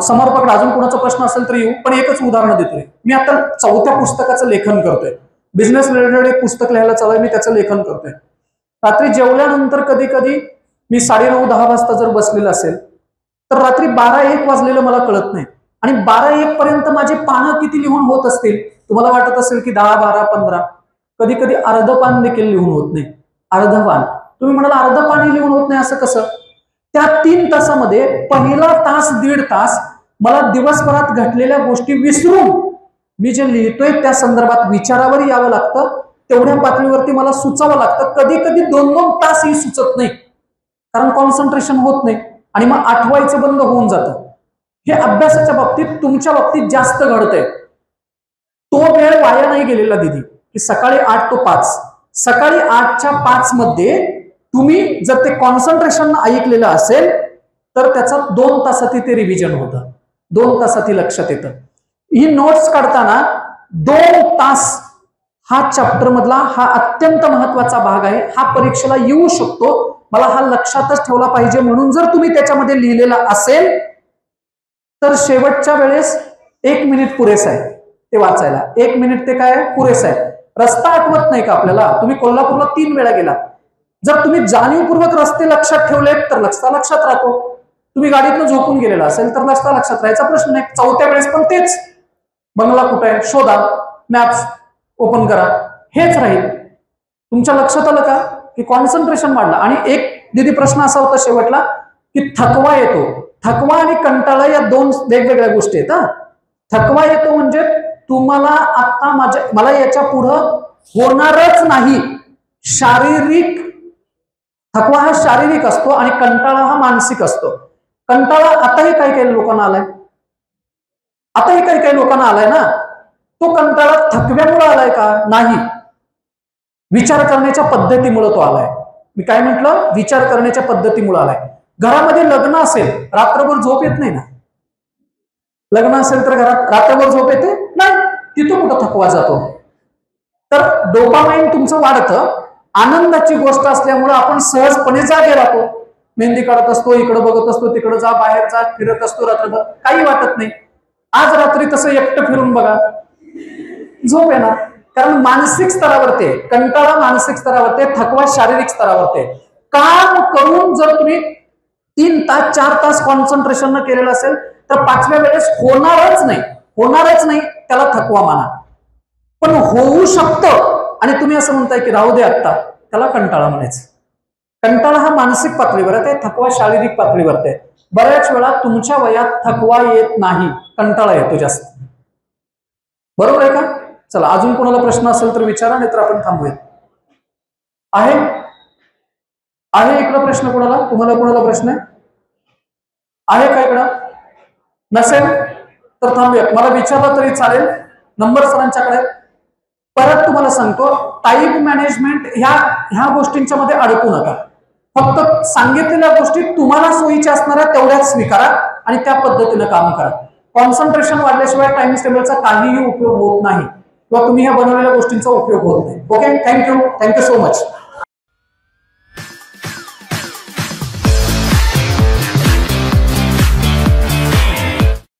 S2: समर्पक अजून कोणाचा प्रश्न असेल तर येऊ, पण एकच उदाहरण देतोय. मी आता 4थ्या पुस्तकाचं लेखन करतोय, बिझनेस रिलेटेड एक पुस्तक लिहायला चालू आहे, मी त्याचं लेखन करतोय. रात्री जेवल्यानंतर कधी कधी मी 9:30-10 वाजता जर बसलेलं असेल तर रात्री 12-1 वाजलेलं मला कळत नाही आणि 12-1 पर्यंत माझी पानं किती लिहून होत असतील, तुम्हाला वाटत असेल की 10, 12, 15, कधी कधी अर्ध पान देखील लिहून होत नाही. अर्ध पान, तुम्ही म्हणाल अर्ध पान लिहून होत नाही असं कसं. त्या 3 तासामध्ये पहिला तास 1.5 तास मला दिवसभरात घडलेल्या गोष्टी विसरून मी जे लिहितोय त्या संदर्भात विचारावर यावं लागतं, तेवढ्या पातळीवरती मला सुचावं लागतं. कधी कधी 2-2 तासही सुचत नाही. कारण कॉन्सन्ट्रेशन होत नाही आणि मग आठवायचं बंद होऊन जातं. हे अभ्यासाच्या बाबतीत तुमच्या बाबतीत जास्त घडतंय. तो वेळ वाया नाही गेलेला दिदी, की सकाळी 8 to 5, सकाळी 8च्या 5 मध्ये तुम्ही जर ते कॉन्सन्ट्रेशन ऐकलेलं असेल तर त्याचा 2 तासात ते रिव्हिजन होतं, 2 तासात लक्षात येतं. ही नोट्स काढताना 2 तास हा चॅप्टर मधला हा अत्यंत महत्वाचा भाग आहे. हा परीक्षेला येऊ शकतो, मला हा लक्षातच ठेवला पाहिजे म्हणून जर तुम्ही त्याच्यामध्ये लिहिलेला असेल तर शेवटच्या वेळेस 1 मिनिट पुरेसा आहे ते वाचायला. 1 मिनिट ते काय पुरेसा आहे. रस्ता आठवत नाही का आपल्याला? तुम्ही कोल्हापूरला 3 वेळा गेला, जर तुम्ही जाणीवपूर्वक रस्ते लक्षात ठेवलेत तर रस्ता लक्षात राहतो. तुम्ही गाडीतनं झोपून गेलेला असेल तर रस्ता लक्षात राहायचा प्रश्न नाही. 4थ्या वेळेस पण तेच, बंगला कुठे आहे शोधा, मॅप्स ओपन करा, हेच राहील. तुमच्या लक्षात आलं का की कॉन्सन्ट्रेशन वाढलं. आणि एक दिदी प्रश्न असा होता शेवटला की थकवा येतो. थकवा आणि कंटाळा या 2 वेगवेगळ्या गोष्टी आहेत. थकवा येतो म्हणजे तुम्हाला आता मला याच्या पुढं होणारच नाही. शारीरिक थकवा हा शारीरिक असतो आणि कंटाळा हा मानसिक असतो. कंटाळा आताही काही काही लोकांना आलाय, आताही काही काही लोकांना आलाय ना. तो कंटाळा थकव्यामुळे आलाय का? नाही, विचार करण्याच्या पद्धतीमुळे तो आलाय. मी काय म्हटलं? विचार करण्याच्या पद्धतीमुळे आलाय. घरामध्ये लग्न असेल, रात्रभर झोप येत नाही ना. लग्न असेल तर घरात रात्रभर झोप येते नाही, तिथं कुठं थकवा जातो. तर डोपामाइन तुमचं वाढतं. आनंदाची गोष्ट असल्यामुळे आपण सहजपणे जागे राहतो. मेहंदी काढत असतो, इकडे बघत असतो, तिकडे जा, बाहेर जा, फिरत असतो रात्रभर, काही वाटत नाही. आज रात्री तसं एकटं फिरून बघा, झोप येणार. कारण मानसिक स्तरावरती कंटाळा, मानसिक स्तरावरती थकवा, शारीरिक स्तरावरती. काम करून जर तुम्ही 3 तास 4 तास कॉन्सन्ट्रेशन न केलेलं असेल तर 5व्या वेळेस होणारच नाही, त्याला थकवा माना. पण होऊ शकतं आणि तुम्ही असं म्हणताय की राहू दे आत्ता, त्याला कंटाळा म्हणायचं. कंटाळा हा मानसिक पातळीवर आहे, थकवा शारीरिक पातळीवर आहे. बऱ्याच वेळा तुमच्या वयात थकवा येत नाही, कंटाळा येतो जास्त. बरोबर आहे का? चला, अजून कोणाला प्रश्न असेल तर विचारा, नाही तर आपण थांबूया. आहे इकडं प्रश्न कोणाला? तुम्हाला कोणाला प्रश्न आहे का इकडं? नसेल तर थांबूया. मला विचारलं तरी चालेल, नंबर सरांच्याकडे. परत तुम्हाला सांगतो, टाइम मॅनेजमेंट ह्या गोष्टींच्या मध्ये अडकू नका. फक्त सांगितलेल्या गोष्टी तुम्हाला सोयीच्या असणाऱ्या तेवढ्याच स्वीकारा आणि त्या पद्धतीने काम करा. कॉन्सन्ट्रेशन वाढल्याशिवाय टाइम टेबलचा काहीही उपयोग होत नाही किंवा तुम्ही ह्या बनवलेल्या गोष्टींचा उपयोग होत नाही. Okay, thank you so much.